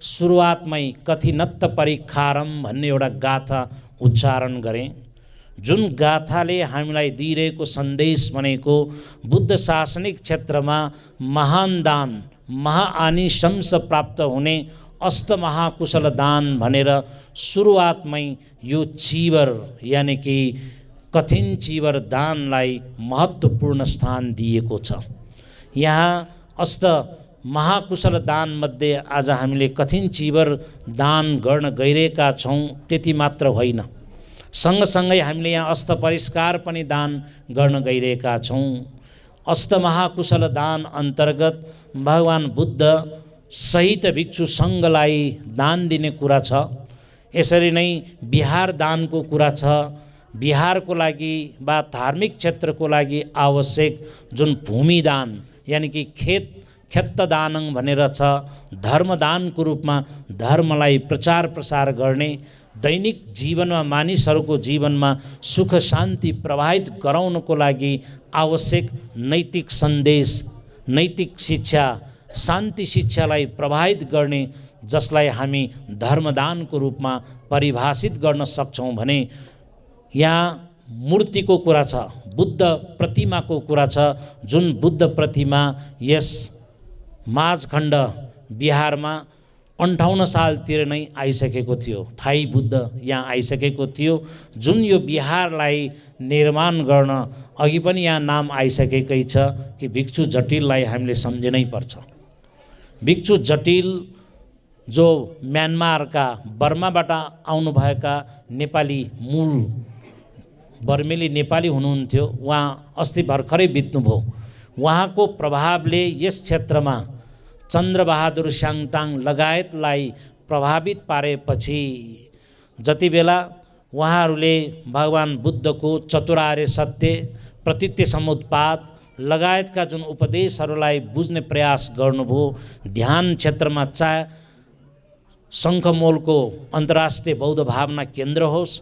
सुरुवातमै कथिनत्त परीक्षारम भन्ने एउटा गाथा उच्चारण गरेँ, जुन गाथाले हामीलाई दिइरहेको सन्देश भनेको बुद्ध शासनिक क्षेत्रमा महान दान, महाआनिशंस प्राप्त हुने अष्टमहाकुशल दान भनेर सुरुवातमै यो चिवर यानि कि कठिन चिवर दानलाई महत्त्वपूर्ण स्थान दिएको छ। यहाँ अष्ट महाकुशल दानमध्ये आज हामीले कठिन चिवर दान गर्न गइरहेका छौँ। त्यति मात्र होइन, सँगसँगै हामीले यहाँ अष्ट परिष्कार पनि दान गर्न गइरहेका छौँ। अष्टमहाकुशल दान अन्तर्गत भगवान बुद्ध सहित भिक्षु सङ्घलाई दान दिने कुरा छ। यसरी नै बिहार दानको कुरा छ। बिहारको लागि वा धार्मिक क्षेत्रको लागि आवश्यक जुन भूमिदान यानि कि खेत्तदानङ भनेर छ, धर्मदानको रूपमा धर्मलाई प्रचार प्रसार गर्ने, दैनिक जीवनमा मानिसहरूको जीवनमा सुख शान्ति प्रवाहित गराउनको लागि आवश्यक नैतिक सन्देश, नैतिक शिक्षा, शान्ति शिक्षालाई प्रभावित गर्ने, जसलाई हामी धर्मदानको रूपमा परिभाषित गर्न सक्छौँ भने यहाँ मूर्तिको कुरा छ, बुद्ध प्रतिमाको कुरा छ। जुन बुद्ध प्रतिमा यस माझखण्ड बिहारमा 58 सालतिर नै आइसकेको थियो। थाई बुद्ध यहाँ आइसकेको थियो। जुन यो बिहारलाई निर्माण गर्न अघि पनि यहाँ नाम आइसकेकै छ कि भिक्षु जटिललाई हामीले सम्झिनै पर्छ। भिक्षु जटिल जो म्यानमारका बर्माबाट आउनुभएका नेपाली मूल बर्मेली नेपाली हुनुहुन्थ्यो, उहाँ अस्ति भर्खरै बित्नुभयो। उहाँको प्रभावले यस क्षेत्रमा चन्द्रबहादुर स्याङटाङ लगायतलाई प्रभावित पारेपछि जति बेला उहाँहरूले भगवान बुद्धको चतुरार्य सत्य, प्रतीत्य समुत्पाद लगायतका जुन उपदेशहरूलाई बुझ्ने प्रयास गर्नुभयो, ध्यान क्षेत्रमा चाहे शङ्खमोलको अन्तर्राष्ट्रिय बौद्ध भावना केन्द्र होस्,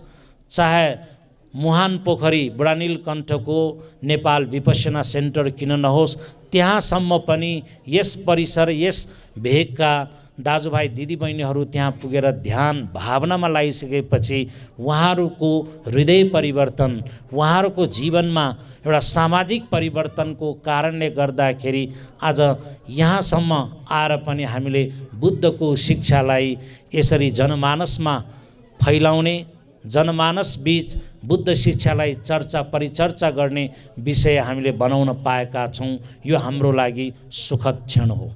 चाहे मुहान पोखरी बुढानीलकण्ठको नेपाल विपश्यना सेन्टर किन नहोस्, त्यहाँसम्म पनि यस परिसर, यस भेगका दाजुभाइ दिदीबहिनीहरू त्यहाँ पुगेर ध्यान भावनामा लागिसकेपछि उहाँहरूको हृदय परिवर्तन, उहाँहरूको जीवनमा एउटा सामाजिक परिवर्तनको कारणले गर्दाखेरि आज यहाँसम्म आएर पनि हामीले बुद्धको शिक्षालाई यसरी जनमानसमा फैलाउने, जनमानस बीच बुद्ध शिक्षालाई चर्चा परिचर्चा गर्ने विषय हामीले बनाउन पाएका छौँ। यो हाम्रो लागि सुखद क्षण हो।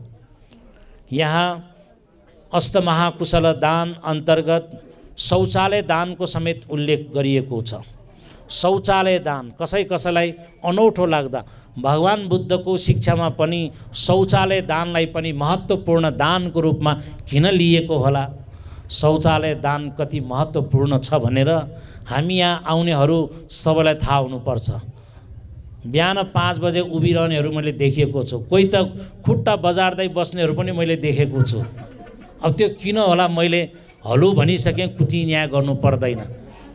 यहाँ अष्टमहाकुशल दान अन्तर्गत शौचालय दानको समेत उल्लेख गरिएको छ। शौचालय दान कसैलाई अनौठो लाग्दा भगवान बुद्धको शिक्षामा पनि शौचालय दानलाई पनि महत्त्वपूर्ण दानको रूपमा किन लिएको होला? शौचालय दान कति महत्त्वपूर्ण छ भनेर हामी यहाँ आउनेहरू सबैलाई थाहा हुनुपर्छ। बिहान 5 बजे उभिरहनेहरू मैले देखेको छु, कोही त खुट्टा बजार्दै बस्नेहरू पनि मैले देखेको छु। अब त्यो किन होला? मैले हलु भनिसकेँ, कुटिन्या गर्नु पर्दैन,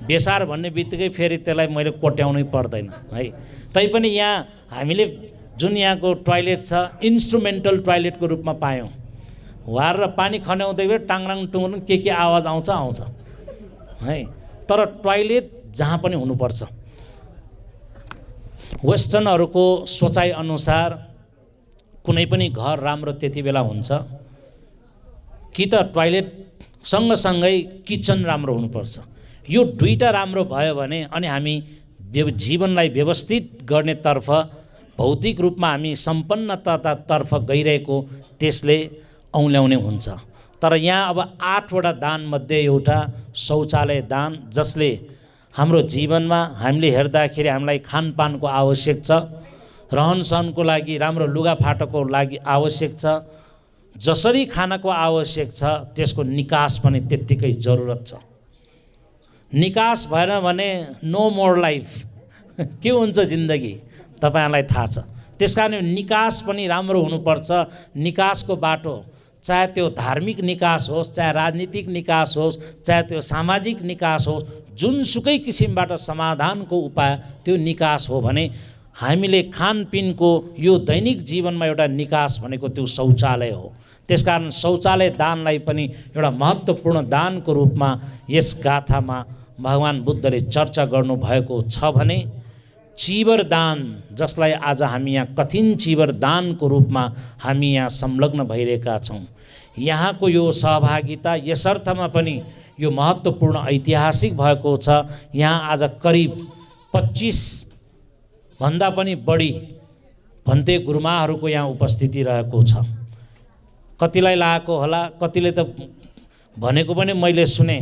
बेसार भन्ने बित्तिकै फेरि त्यसलाई मैले कोट्याउनै पर्दैन है। तैपनि यहाँ हामीले जुन यहाँको टोयलेट छ इन्स्ट्रुमेन्टल टोयलेटको रूपमा पायौँ। वार र पानी खन्याउँदै टाङराङ टुङ के आवाज आउँछ है, तर टोयलेट जहाँ पनि हुनुपर्छ। वेस्टर्नहरूको सोचाइ अनुसार कुनै पनि घर राम्रो त्यति बेला हुन्छ कि त टोयलेट सँगसँगै किचन राम्रो हुनुपर्छ। यो दुईटा राम्रो भयो भने अनि हामी जीवनलाई व्यवस्थित गर्नेतर्फ, भौतिक रूपमा हामी सम्पन्नतातर्फ गइरहेको त्यसले औल्याउने हुन्छ। तर यहाँ अब 8वटा दानमध्ये एउटा शौचालय दान, जसले हाम्रो जीवनमा हामीले हेर्दाखेरि हामीलाई खानपानको आवश्यक छ, रहनसहनको लागि राम्रो लुगाफाटाको लागि आवश्यक छ, जसरी खानको आवश्यक छ त्यसको निकास पनि त्यत्तिकै जरुरत छ। निकास भएन भने नो मोर लाइफ, के हुन्छ जिन्दगी तपाईहरुलाई थाहा छ। त्यसकारण निकास पनि राम्रो हुनुपर्छ। निकासको बाटो चाहे त्यो धार्मिक निकास होस्, चाहे राजनीतिक निकास होस्, चाहे त्यो सामाजिक निकास होस्, जुनसुकै किसिमबाट समाधानको उपाय त्यो निकास हो भने हामीले खानपिनको यो दैनिक जीवनमा एउटा निकास भनेको त्यो शौचालय हो। त्यसकारण शौचालय दानलाई पनि एउटा महत्त्वपूर्ण दानको रूपमा यस गाथामा भगवान् बुद्धले चर्चा गर्नुभएको छ भने चिवर दान, जसलाई आज हामी यहाँ कठिन चिवर दानको रूपमा हामी यहाँ संलग्न भइरहेका छौँ, यहाँको यो सहभागिता यसर्थमा पनि यो महत्त्वपूर्ण ऐतिहासिक भएको छ। यहाँ आज करिब 25 भन्दा पनि बढी भन्ते गुरुमाहरूको यहाँ उपस्थिति रहेको छ। कतिलाई लागेको होला, कतिले त भनेको पनि मैले सुने,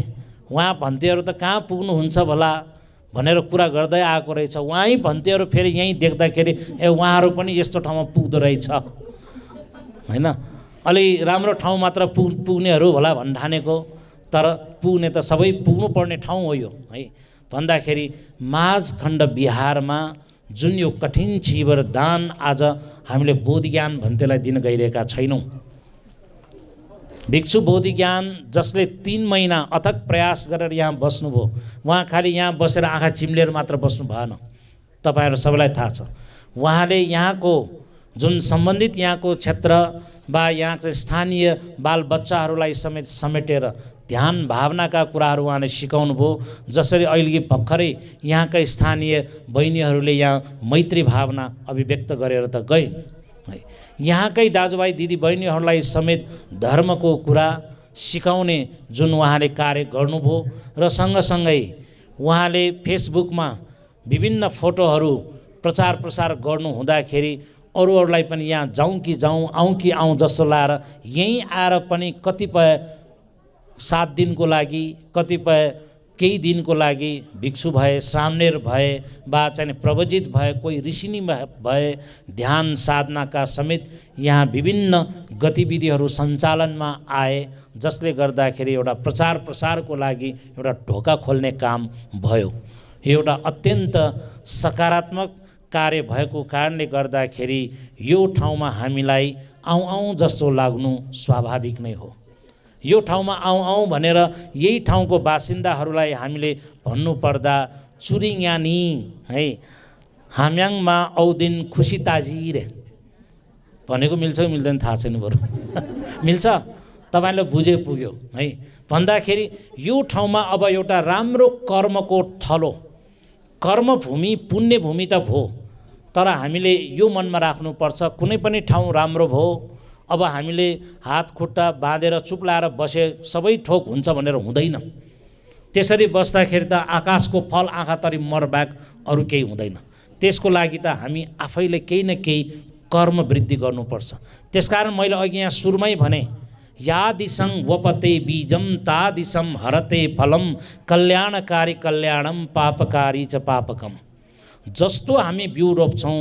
उहाँ भन्तेहरू त कहाँ पुग्नुहुन्छ भला भनेर कुरा गर्दै आएको रहेछ। उहाँै भन्तेहरू फेरि यहीँ देख्दाखेरि उहाँहरू पनि यस्तो ठाउँमा पुग्दो रहेछ होइन, अलि राम्रो ठाउँ मात्र पुग्नेहरू होला भन्ठानेको, तर पुग्ने त सबै पुग्नुपर्ने ठाउँ हो यो है भन्दाखेरि माझखण्ड बिहारमा जुन यो कठिन चिवर दान आज हामीले बोधिज्ञान भन्तेलाई दिन गइरहेका छैनौँ। भिक्षु बोधिज्ञान जसले 3 महिना अथक प्रयास गरेर यहाँ बस्नुभयो, उहाँ खालि यहाँ बसेर आँखा चिम्लेर मात्र बस्नु भएन। तपाईँहरू सबैलाई थाहा छ, उहाँले यहाँको जुन सम्बन्धित यहाँको क्षेत्र वा यहाँको स्थानीय बालबच्चाहरूलाई समेटेर ध्यान भावनाका कुराहरू उहाँले सिकाउनु भयो। जसरी अहिले भर्खरै यहाँका स्थानीय बहिनीहरूले यहाँ मैत्री भावना अभिव्यक्त गरेर त गए, यहाँकै दाजुभाइ दिदी बहिनीहरूलाई समेत धर्मको कुरा सिकाउने जुन उहाँले कार्य गर्नुभयो र सँगसँगै उहाँले फेसबुकमा विभिन्न फोटोहरू प्रचार प्रसार गर्नु हुँदाखेरि अरूहरूलाई पनि यहाँ जाउँ कि जाउँ, आउँ कि आउँ जस्तो लाएर यहीँ आएर पनि कतिपय 7 दिनको लागि, कतिपय केही दिनको लागि भिक्षु भए, सामनेर भए वा चाहिँ प्रवजित भए, कोही ऋषिनी भए, ध्यान साधनाका समेत यहाँ विभिन्न गतिविधिहरू सञ्चालनमा आए, जसले गर्दाखेरि एउटा प्रचार प्रसारको लागि एउटा ढोका खोल्ने काम भयो। यो एउटा अत्यन्त सकारात्मक कार्य भएको कारणले गर्दाखेरि यो ठाउँमा हामीलाई आउँ आउँ जस्तो लाग्नु स्वाभाविक नै हो। यो ठाउँमा आउँ आउँ भनेर यही ठाउँको बासिन्दाहरूलाई हामीले भन्नुपर्दा चुरिङ्यानी है हाम्याङमा औदिन खुसी ताजिरे भनेको मिल्छ कि मिल्दैन थाहा छैन बरु मिल्छ, तपाईँले बुझे पुग्यो है भन्दाखेरि यो ठाउँमा अब एउटा राम्रो कर्मको थलो, कर्मभूमि पुण्यभूमि त भयो, तर हामीले यो मनमा राख्नुपर्छ कुनै पनि ठाउँ राम्रो भयो, अब हामीले हात खुट्टा बाँधेर चुप्लाएर बसे सबै थोक हुन्छ भनेर हुँदैन। त्यसरी बस्दाखेरि त आकाशको फल आँखातरी मरबाहेक अरू केही हुँदैन। त्यसको लागि त हामी आफैले केही न केही कर्म वृद्धि गर्नुपर्छ। त्यसकारण मैले अघि यहाँ सुरुमै भने यादिसं वपते बीजम तादिसं हरते फलम कल्याणकारी कल्याणम पापकारी च पापकम। जस्तो हामी बिउ रोप्छौँ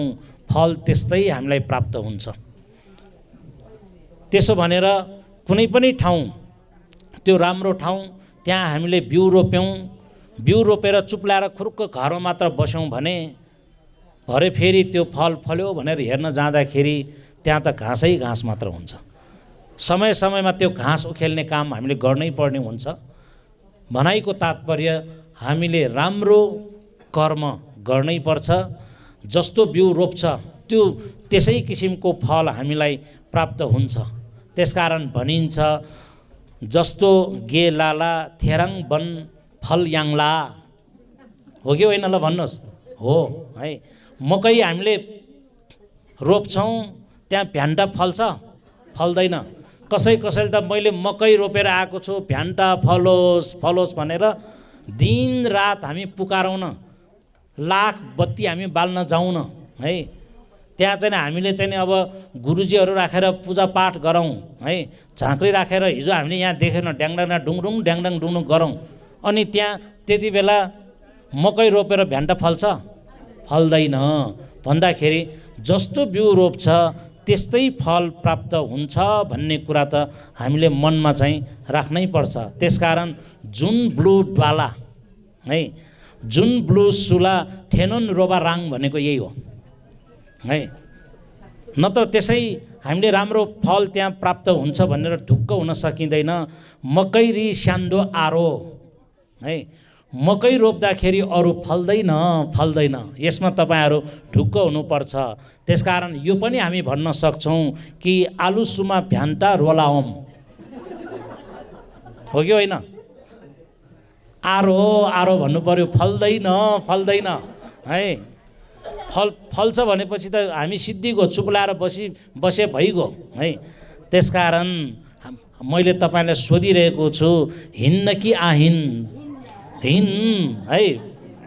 फल त्यस्तै हामीलाई प्राप्त हुन्छ। त्यसो भनेर कुनै पनि ठाउँ त्यो राम्रो ठाउँ त्यहाँ हामीले बिउ रोप्यौँ, बिउ रोपेर चुप्लाएर खुरुक्क घरमा मात्र बस्यौँ भने भरे फेरि त्यो फल फल्यो भनेर हेर्न जाँदाखेरि त्यहाँ त घाँसै घाँस मात्र हुन्छ। समय समयमा त्यो घाँस उखेल्ने काम हामीले गर्नै पर्ने हुन्छ। भनाइको तात्पर्य हामीले राम्रो कर्म गर्नै पर्छ। जस्तो बिउ रोप्छ त्यो त्यसै किसिमको फल हामीलाई प्राप्त हुन्छ। त्यसकारण भनिन्छ जस्तो गे लाला थेराङ वन फल याङला, हो कि होइन ल भन्नुहोस्? हो है। मकै हामीले रोप्छौँ त्यहाँ भ्यान्टा फल्छ? फल्दैन। कसैले त मैले मकै रोपेर आएको छु भ्यान्टा फलोस् फलोस् भनेर दिन रात हामी पुकारौँ न, लाख बत्ती हामी बाल्न जाउँ न है। त्यहाँ चाहिँ हामीले चाहिँ अब गुरुजीहरू राखेर पूजापाठ गरौँ है, झाँक्री राखेर हिजो हामीले यहाँ देखेन ड्याङडाङ डुङडुङ ड्याङडाङ डुङडुङ गरौँ, अनि त्यहाँ त्यति बेला मकै रोपेर भ्यान्टा फल्छ? फल्दैन। भन्दाखेरि जस्तो बिउ रोप्छ त्यस्तै फल प्राप्त हुन्छ भन्ने कुरा त हामीले मनमा चाहिँ राख्नै पर्छ। त्यसकारण जुन ब्लू डाला है, जुन ब्लू सुला ठेनोन रोबा राङ भनेको यही हो है। नत्र त्यसै हामीले राम्रो फल त्यहाँ प्राप्त हुन्छ भनेर ढुक्क हुन सकिँदैन। मकै रि स्यान्डो आरो है, मकै रोप्दाखेरि अरू फल्दैन। यसमा तपाईँहरू ढुक्क हुनुपर्छ। त्यसकारण यो पनि हामी भन्न सक्छौँ कि आलुसुमा भ्यान्टा रोलाओम हो कि होइन? आरो भन्नु पर्यो, फल्दैन है। फल्छ भनेपछि त हामी सिद्धिगयो, चुप्लाएर बसे भइगयो है। त्यसकारण मैले तपाईँलाई सोधिरहेको छु, हिन्न कि आहिन? हिन है,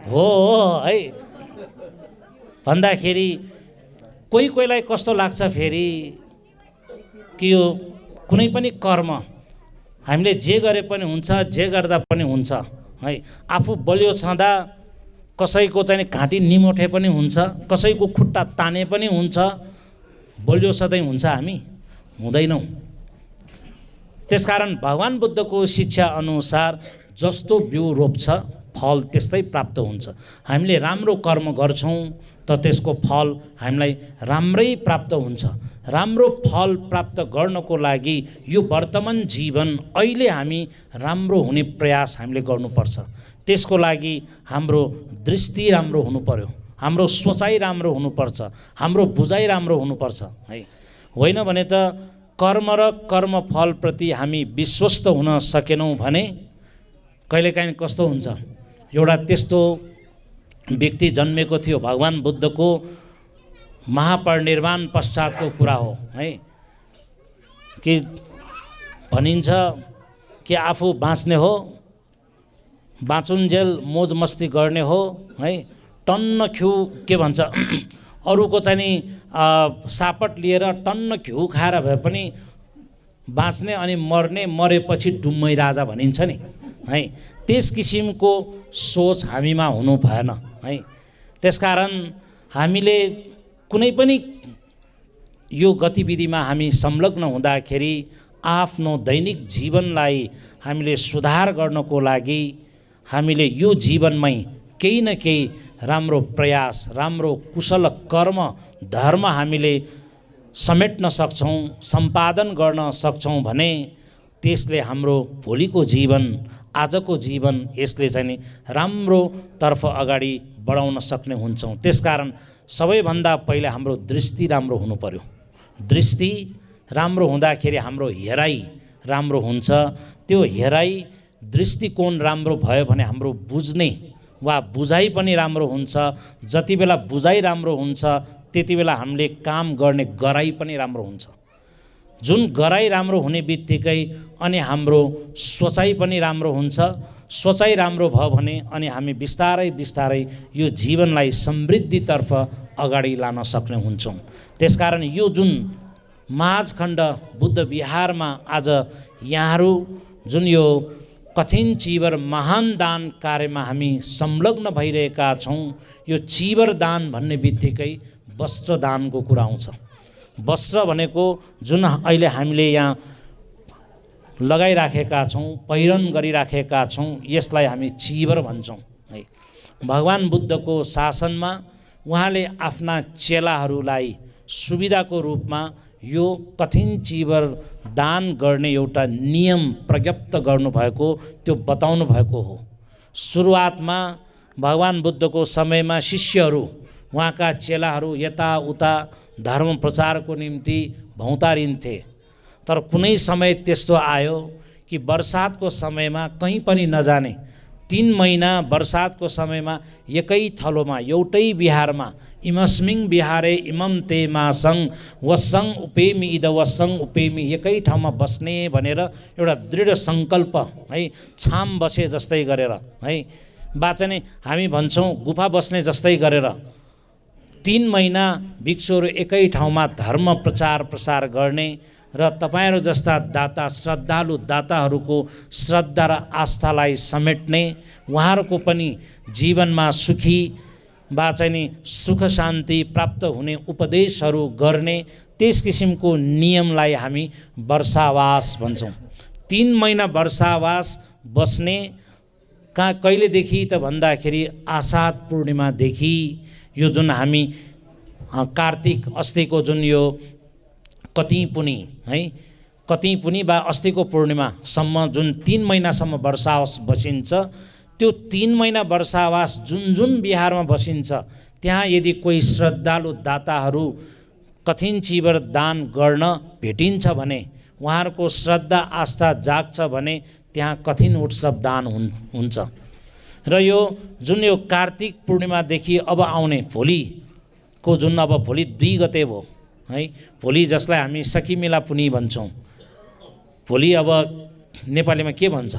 हो है भन्दाखेरि कोहीलाई कस्तो लाग्छ फेरि कि यो कुनै पनि कर्म हामीले जे गरे पनि हुन्छ, जे गर्दा पनि हुन्छ है। आफू बलियो छँदा कसैको चाहिँ घाँटी निमोठे पनि हुन्छ, कसैको खुट्टा ताने पनि हुन्छ। बलियो सधैँ हुन्छ हामी? हुँदैनौँ। त्यसकारण भगवान् बुद्धको शिक्षा अनुसार जस्तो बिउ रोप्छ फल त्यस्तै प्राप्त हुन्छ। हामीले राम्रो कर्म गर्छौँ त त्यसको फल हामीलाई राम्रै प्राप्त हुन्छ। राम्रो फल प्राप्त गर्नको लागि यो वर्तमान जीवन अहिले हामी राम्रो हुने प्रयास हामीले गर्नुपर्छ। त्यसको लागि हाम्रो दृष्टि राम्रो हुनु पर्यो, हाम्रो सोचाइ राम्रो हुनुपर्छ, हाम्रो बुझाइ राम्रो हुनुपर्छ है। होइन भने त कर्म र कर्मफलप्रति हामी विश्वस्त हुन सकेनौँ भने कहिलेकाहीँ कस्तो हुन्छ, एउटा त्यस्तो व्यक्ति जन्मेको थियो, भगवान् बुद्धको महापरिनिर्वाण पश्चातको कुरा हो है, कि भनिन्छ कि आफू बाँच्ने हो, बाँचुन्जेल मोज मस्ती गर्ने हो है। टन्न खिउ के भन्छ, अरूको चाहिँ नि सापट लिएर टन्न खिउ खाएर भए पनि बाँच्ने अनि मरेपछि डुम्मै राजा भनिन्छ नि है। त्यस किसिमको सोच हामीमा हुनु भएन है। त्यसकारण हामीले कुनै पनि यो गतिविधिमा हामी संलग्न हुँदाखेरि आफ्नो दैनिक जीवनलाई हामीले सुधार गर्नको लागि हामीले यो जीवनमै केही न केही राम्रो प्रयास, राम्रो कुशल कर्म धर्म हामीले समेट्न सक्छौँ, सम्पादन गर्न सक्छौँ भने त्यसले हाम्रो भोलिको जीवन, आजको जीवन यसले चाहिँ नि राम्रोतर्फ अगाडि बढाउन सक्ने हुन्छौँ। त्यसकारण सबैभन्दा पहिला हाम्रो दृष्टि राम्रो हुनु पर्यो। दृष्टि राम्रो हुँदाखेरि हाम्रो हेराइ राम्रो हुन्छ। त्यो हेराइ दृष्टिकोण राम्रो भयो भने हाम्रो बुझ्ने वा बुझाइ पनि राम्रो हुन्छ। जति बेला बुझाइ राम्रो हुन्छ त्यति बेला हामीले काम गर्ने गराइ पनि राम्रो हुन्छ। जुन गराइ राम्रो हुने बित्तिकै अनि हाम्रो सोचाइ पनि राम्रो हुन्छ। सोचाइ राम्रो भयो भने अनि हामी बिस्तारै बिस्तारै यो जीवनलाई समृद्धितर्फ अगाडि लान सक्ने हुन्छौँ। त्यसकारण यो जुन माझखण्ड बुद्ध विहारमा आज यहाँहरू जुन यो कठिन चिवर महान दान कार्यमा हामी संलग्न भइरहेका छौँ, यो चिवर दान भन्ने बित्तिकै वस्त्र दानको कुरा आउँछ। वस्त्र भनेको जुन अहिले हामीले यहाँ लगाइराखेका छौँ, पहिरन गरिराखेका छौँ, यसलाई हामी चिवर भन्छौँ है। भगवान् बुद्धको शासनमा उहाँले आफ्ना चेलाहरूलाई सुविधाको रूपमा यो कठिन चिवर दान गर्ने एउटा नियम प्रज्ञप्त गर्नुभएको, त्यो बताउनु भएको हो। सुरुवातमा भगवान् बुद्धको समयमा शिष्यहरू, उहाँका चेलाहरू यताउता धर्म प्रचारको निम्ति भौँतारिन्थे। तर कुनै समय त्यस्तो आयो कि बर्सातको समयमा कहीँ पनि नजाने, 3 महिना बर्सातको समयमा एकै थलोमा एउटै बिहारमा इमस्मिङ बिहारे इमम ते मासङ वसङ उपेमी इद वसङ उपेमी, एकै ठाउँमा बस्ने भनेर एउटा दृढ सङ्कल्प है, छाम बसे जस्तै गरेर है, बाँच्ने हामी भन्छौँ गुफा बस्ने जस्तै गरेर 3 महिना भिक्षुहरू एकै ठाउँमा धर्म प्रचार प्रसार गर्ने र तपाईँहरू जस्ता दाता, श्रद्धालु दाताहरूको श्रद्धा र आस्थालाई समेट्ने, उहाँहरूको पनि जीवनमा सुखी वा चाहिँ नि सुख शान्ति प्राप्त हुने उपदेशहरू गर्ने, त्यस किसिमको नियमलाई हामी वर्षावास भन्छौँ। 3 महिना वर्षावास बस्ने कहिलेदेखि त भन्दाखेरि आषाढ पूर्णिमादेखि, यो जुन हामी कार्तिक अस्तिको जुन यो कति पुनी है, कति पुनी वा अस्तिको पूर्णिमासम्म जुन 3 महिनासम्म वर्षावास बसिन्छ, त्यो 3 महिना वर्षावास जुन जुन बिहारमा बसिन्छ त्यहाँ यदि कोही श्रद्धालु दाताहरू कठिन चिबर दान गर्न भेटिन्छ भने, उहाँहरूको श्रद्धा आस्था जाग्छ भने त्यहाँ कठिन उत्सव दान हुन्छ। र यो जुन यो कार्तिक पूर्णिमादेखि अब आउने भोलिको जुन अब भोलि 2 गते भयो है, भोलि जसलाई हामी सकिमेला पुनी भन्छौँ, भोलि अब नेपालीमा के भन्छ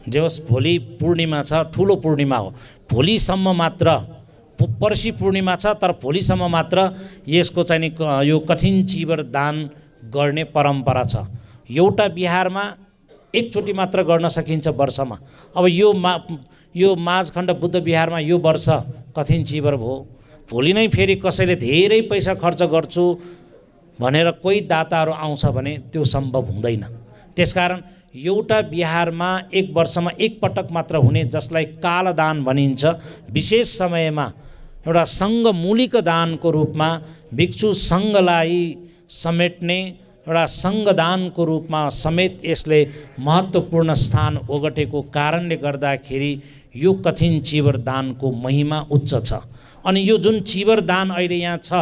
जे होस्, भोलि पूर्णिमा छ, ठुलो पूर्णिमा हो। भोलिसम्म मात्र, पर्सि पूर्णिमा छ तर भोलिसम्म मात्र यसको चाहिँ नि यो कठिन चिबर दान गर्ने परम्परा छ। एउटा बिहारमा एकचोटि मात्र गर्न सकिन्छ वर्षमा। अब यो माझखण्ड बुद्ध बिहारमा यो वर्ष कठिन चिबर भयो, भोलि नै फेरि कसैले धेरै पैसा खर्च गर्छु भनेर कोही दाताहरू आउँछ भने त्यो सम्भव हुँदैन। त्यसकारण एउटा बिहारमा एक वर्षमा एक पटक मात्र हुने, जसलाई कालदान भनिन्छ, विशेष समयमा एउटा सङ्घमूलिक दानको रूपमा भिक्षु सङ्घलाई समेट्ने एउटा सङ्घदानको रूपमा समेत यसले महत्त्वपूर्ण स्थान ओगटेको कारणले गर्दाखेरि यो कठिन चिबर दानको महिमा उच्च छ। अनि यो जुन चिबर दान अहिले यहाँ छ,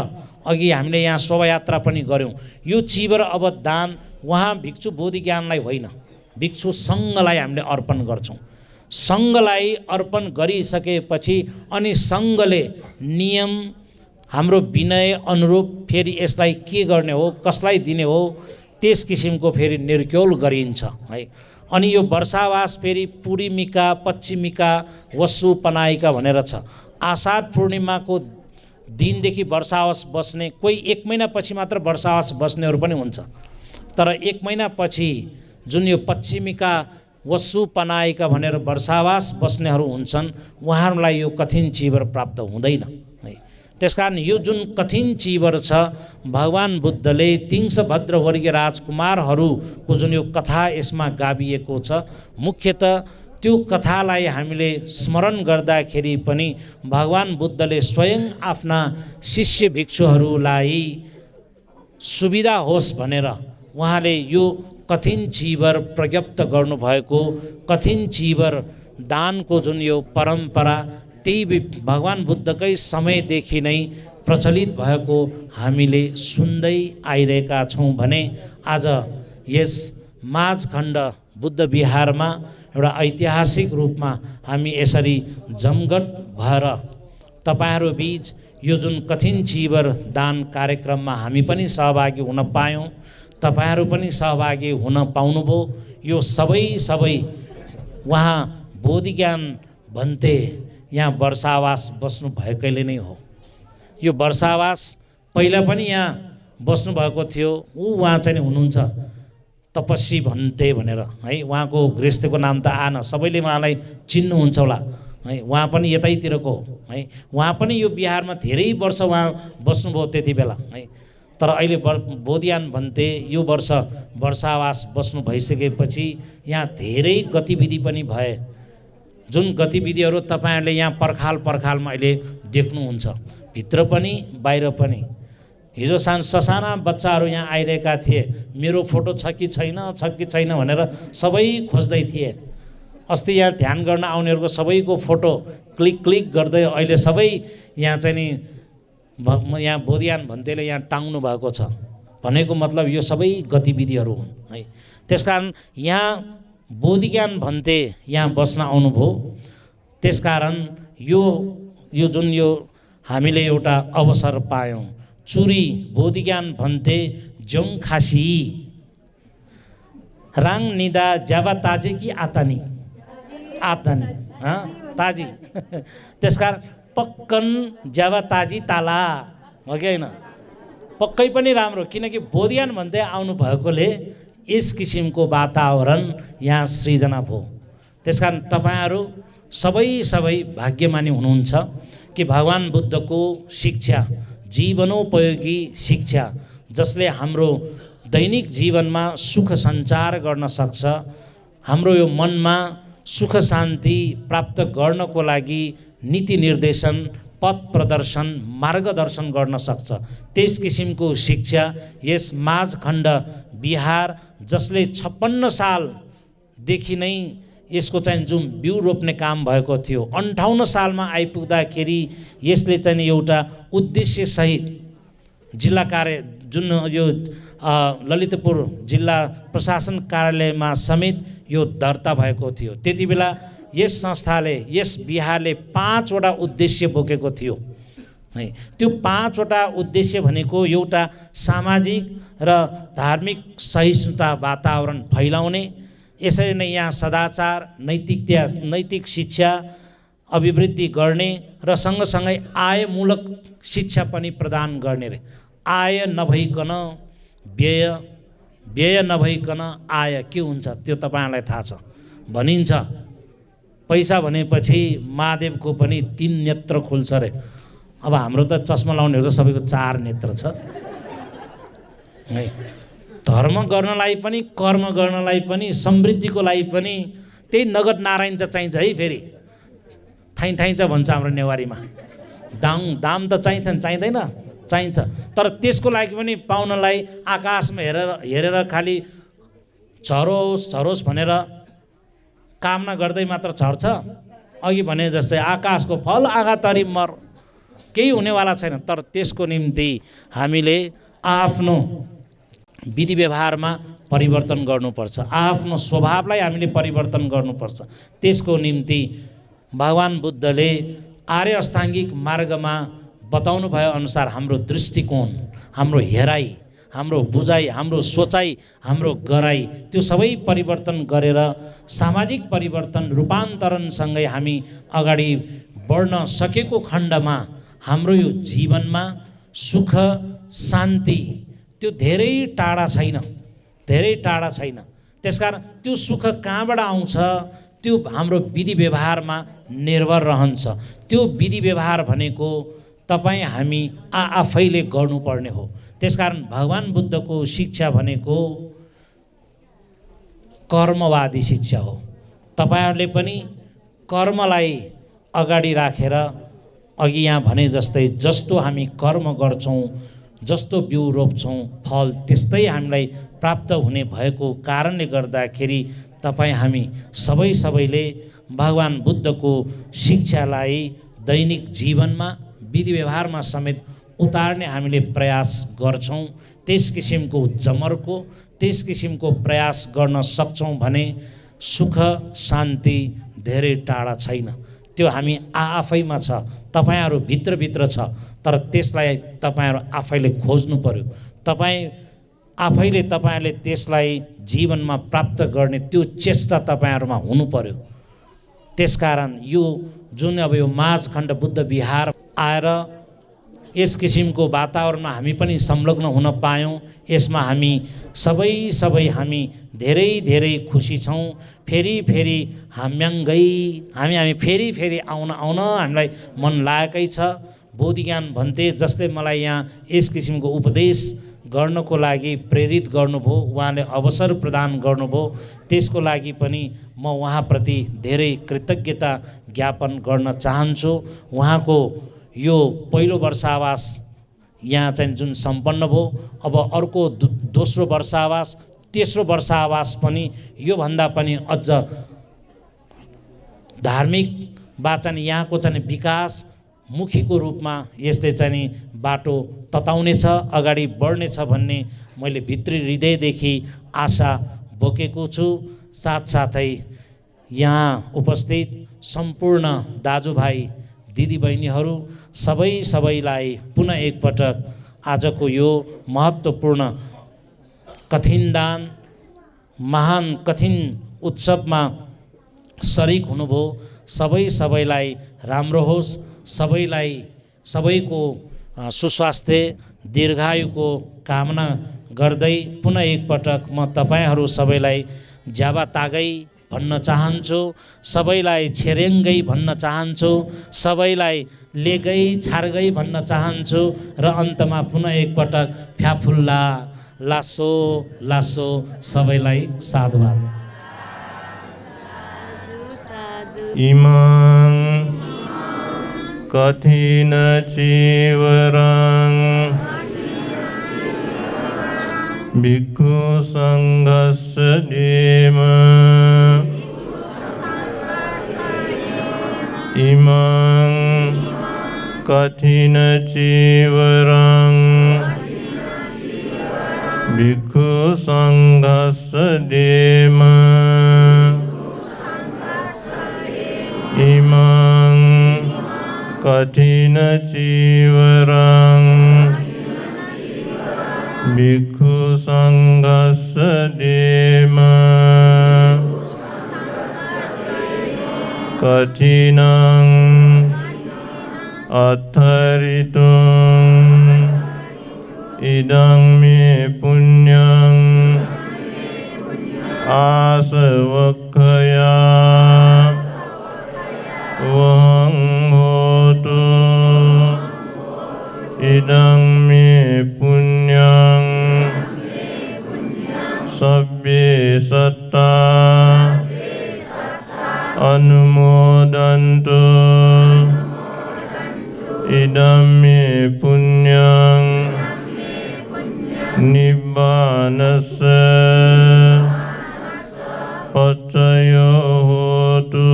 अघि हामीले यहाँ शोभायात्रा पनि गऱ्यौँ, यो चिबर अब दान उहाँ भिक्षु बोधि ज्ञानलाई होइन, भिक्षु सङ्घलाई हामीले अर्पण गर्छौँ। सङ्घलाई अर्पण गरिसकेपछि अनि सङ्घले नियम, हाम्रो विनय अनुरूप फेरि यसलाई के गर्ने हो, कसलाई दिने हो, त्यस किसिमको फेरि निर्क्यौल गरिन्छ है। अनि यो वर्षावास फेरि पूर्णिमिका, पश्चिमिका, वसु पनाइका भनेर छ। आषाढ पूर्णिमाको दिनदेखि वर्षावास बस्ने, कोही 1 महिनापछि मात्र वर्षावास बस्नेहरू पनि हुन्छ, तर 1 महिनापछि जुन यो पश्चिमिका वसु पनाइका भनेर वर्षावास बस्नेहरू हुन्छन्, उहाँहरूलाई यो कठिन चिबर प्राप्त हुँदैन है। त्यसकारण यो जुन कठिन चिबर छ, भगवान बुद्धले तिङ्सभद्र वर्गीय राजकुमारहरूको जुन यो कथा यसमा गाभिएको छ, मुख्यतः त्यो कथालाई हामीले स्मरण गर्दाखेरि पनि भगवान बुद्धले स्वयं आफ्ना शिष्य भिक्षुहरूलाई सुविधा होस् भनेर उहाँले यो कठिन चिबर प्रज्ञप्त गर्नुभएको, कठिन चिबर दानको जुन यो परम्परा त्यही भगवान बुद्धकै समयदेखि नै प्रचलित भएको हामीले सुन्दै आइरहेका छौँ भने आज यस माझखण्ड बुद्ध विहारमा एउटा ऐतिहासिक रूपमा हामी यसरी जमघट भएर तपाईँहरू बीच यो जुन कठिन चिबर दान कार्यक्रममा हामी पनि सहभागी हुन पायौँ, तपाईँहरू पनि सहभागी हुन पाउनुभयो। यो सबै उहाँ बोधिज्ञान भन्ते यहाँ वर्षावास बस्नु भएकैले नै हो। यो वर्षावास पहिला पनि यहाँ बस्नुभएको थियो। उहाँ चाहिँ हुनुहुन्छ तपस्वी भन्ते भनेर है, उहाँको गृहस्थको नाम त आएन, सबैले उहाँलाई चिन्नुहुन्छ होला है। उहाँ पनि यतैतिरको है, उहाँ पनि यो बिहारमा धेरै वर्ष उहाँ बस्नुभयो त्यति बेला है। तर अहिले बोधियान भन्ते यो वर्ष वर्षावास बस्नु भइसकेपछि यहाँ धेरै गतिविधि पनि भए, जुन गतिविधिहरू तपाईँहरूले यहाँ पर्खालमा अहिले देख्नुहुन्छ, भित्र पनि बाहिर पनि। हिजो ससाना बच्चाहरू यहाँ आइरहेका थिए, मेरो फोटो छ कि छैन भनेर सबै खोज्दै थिए। अस्ति यहाँ ध्यान गर्न आउनेहरूको सबैको फोटो क्लिक गर्दै अहिले सबै यहाँ चाहिँ नि यहाँ बोधियान भन्तेले यहाँ टाङ्नु भएको छ भनेको मतलब यो सबै गतिविधिहरू हुन् है। त्यसकारण यहाँ बोधिज्ञान भन्ते यहाँ बस्न आउनुभयो। त्यसकारण यो जुन यो हामीले एउटा अवसर पायौँ, चुरी बोधिज्ञान भन्ते जोङ खासी राङ निदा जावा ताजे कि आतानी ताजी। त्यसकारण पक्कन जावा ताजी ताला हो कि होइन, पक्कै पनि राम्रो, किनकि बोधियान भन्दै आउनु भएकोले यस किसिमको वातावरण यहाँ सृजना भयो। त्यसकारण तपाईँहरू सबै भाग्यमानी हुनुहुन्छ कि भगवान बुद्धको शिक्षा, जीवनोपयोगी शिक्षा, जसले हाम्रो दैनिक जीवनमा सुख सञ्चार गर्न सक्छ, हाम्रो यो मनमा सुख शान्ति प्राप्त गर्नको लागि नीति निर्देशन, पथ प्रदर्शन, मार्गदर्शन गर्न सक्छ। त्यस किसिमको शिक्षा यस माझखण्ड बिहार, जसले 56 सालदेखि नै यसको चाहिँ जुन बिउ रोप्ने काम भएको थियो 58 सालमा आइपुग्दाखेरि यसले चाहिँ एउटा उद्देश्यसहित जिल्ला कार्य जुन यो ललितपुर जिल्ला प्रशासन कार्यालयमा समेत यो दर्ता भएको थियो। त्यति बेला यस संस्थाले यस बिहारले 5 वटा उद्देश्य बोकेको थियो है। त्यो 5 वटा उद्देश्य भनेको एउटा सामाजिक र धार्मिक सहिष्णुता वातावरण फैलाउने, यसरी नै यहाँ सदाचार नैतिक शिक्षा अभिवृद्धि गर्ने र सँगसँगै आयमूलक शिक्षा पनि प्रदान गर्ने रे। आय नभइकन व्यय नभइकन आय के हुन्छ त्यो तपाईहरुलाई थाहा छ। भनिन्छ पैसा भनेपछि महादेवको पनि 3 नेत्र खुल्छ रे। अब हाम्रो त चस्मा लाउनेहरू सबैको 4 नेत्र छ है। धर्म गर्नलाई पनि कर्म गर्नलाई पनि समृद्धिको लागि पनि त्यही नगद नारायण चाहिन्छ है। फेरि थाइन्छ भन्छ हाम्रो नेवारीमा, दाम त चाहिँदैन चाहिन्छ। तर त्यसको लागि पनि पाउनलाई आकाशमा हेरेर खालि झरोस् भनेर कामना गर्दै मात्र झर्छ। अघि भने जस्तै आकाशको फल आँखातरी मर, केही हुनेवाला छैन। तर त्यसको निम्ति हामीले आफ्नो विधि व्यवहारमा परिवर्तन गर्नुपर्छ, आफ्नो स्वभावलाई हामीले परिवर्तन गर्नुपर्छ। त्यसको निम्ति भगवान बुद्धले आर्य अष्टाङ्गिक मार्गमा बताउनु भए अनुसार हाम्रो दृष्टिकोण, हाम्रो हेराइ, हाम्रो बुझाइ, हाम्रो सोचाइ, हाम्रो गराइ त्यो सबै परिवर्तन गरेर सामाजिक परिवर्तन रूपान्तरणसँगै हामी अगाडि बढ्न सकेको खण्डमा हाम्रो यो जीवनमा सुख शान्ति त्यो धेरै टाढा छैन। त्यसकारण त्यो सुख कहाँबाट आउँछ? त्यो हाम्रो विधि व्यवहारमा निर्भर रहन्छ। त्यो विधि व्यवहार भनेको तपाईँ हामी आफैले गर्नुपर्ने हो। त्यसकारण भगवान बुद्धको शिक्षा भनेको कर्मवादी शिक्षा हो। तपाईहरुले पनि कर्मलाई अगाडि राखेर अघि यहाँ भने जस्तै जस्तो हामी कर्म गर्छौं, जस्तो बिउ रोप्छौं, फल त्यस्तै हामीलाई प्राप्त हुने भएको कारणले गर्दाखेरि तपाईँ हामी सबैले भगवान बुद्धको शिक्षालाई दैनिक जीवनमा विधि व्यवहारमा समेत उतार्ने हामीले प्रयास गर्छौं। त्यस किसिमको प्रयास गर्न सक्छौं भने सुख शान्ति धेरै टाढा छैन। त्यो हामी आफैमा छ, तपाईहरु भित्र छ। तर त्यसलाई तपाईहरु आफैले खोज्नु पर्यो। तपाईहरुले त्यसलाई जीवनमा प्राप्त गर्ने त्यो चेष्टा तपाईहरुमा हुनु पर्यो। त्यसकारण यो जुन अब यो माझखण्ड बुद्ध विहार आएर यस किसिमको वातावरणमा हामी पनि संलग्न हुन पायौं, यसमा हामी सबै हामी धेरै खुसी छौं। फेरि हामी फेरि आउन हामीलाई मन लागेकै छ। बोधि ज्ञान भन्ते जसले मलाई यहाँ यस किसिमको उपदेश गर्नको लागि प्रेरित गर्नुभयो, उहाँले अवसर प्रदान गर्नुभयो, त्यसको लागि पनि म उहाँप्रति धेरै कृतज्ञता ज्ञापन गर्न चाहन्छु। उहाँको यो पहिलो वर्षावास यहाँ चाहिँ जुन सम्पन्न भयो, अब अर्को दोस्रो वर्षावास, तेस्रो वर्षावास पनि योभन्दा पनि अझ धार्मिक वाचन यहाँको चाहिँ विकास मुखीको रूपमा यसले चाहिँ बाटो तताउनेछ, अगाडि बढ्नेछ भन्ने मैले भित्री हृदयदेखि आशा बोकेको छु। साथसाथै यहाँ उपस्थित सम्पूर्ण दाजुभाइ दिदीबहिनीहरू सबैलाई पुनः एकपटक आजको यो महत्त्वपूर्ण कठिन दान महान कठिन उत्सवमा शरीक हुनुभयो। सबैलाई राम्रो होस्, सबैको सुस्वास्थ्य दीर्घायुको कामना गर्दै पुनः एकपटक म तपाईहरु सबैलाई ज्याबा तागै भन्न चाहन्छु, सबैलाई छेरेङ्गै भन्न चाहन्छु, सबैलाई लेगै छार्गै भन्न चाहन्छु र अन्तमा पुनः एकपटक फ्याफुल्ला लासो सबैलाई साधुवाद। इमं कठिन चीवरं भिक्षु संघस्य धीम इमं कठिनचीवरं भिक्खु सङ्घस्य देम इमं कठिनचीवरं भिक्खु सङ्घस्य देम कठिनं अथरितुं इदं मे पुण्यं आसवक्खया वहं होतु इदं मे पुण्यं सब्बे सत्ता अनुमोदन्तु इदं मे पुण्यं निब्बानस्य पचयो होतु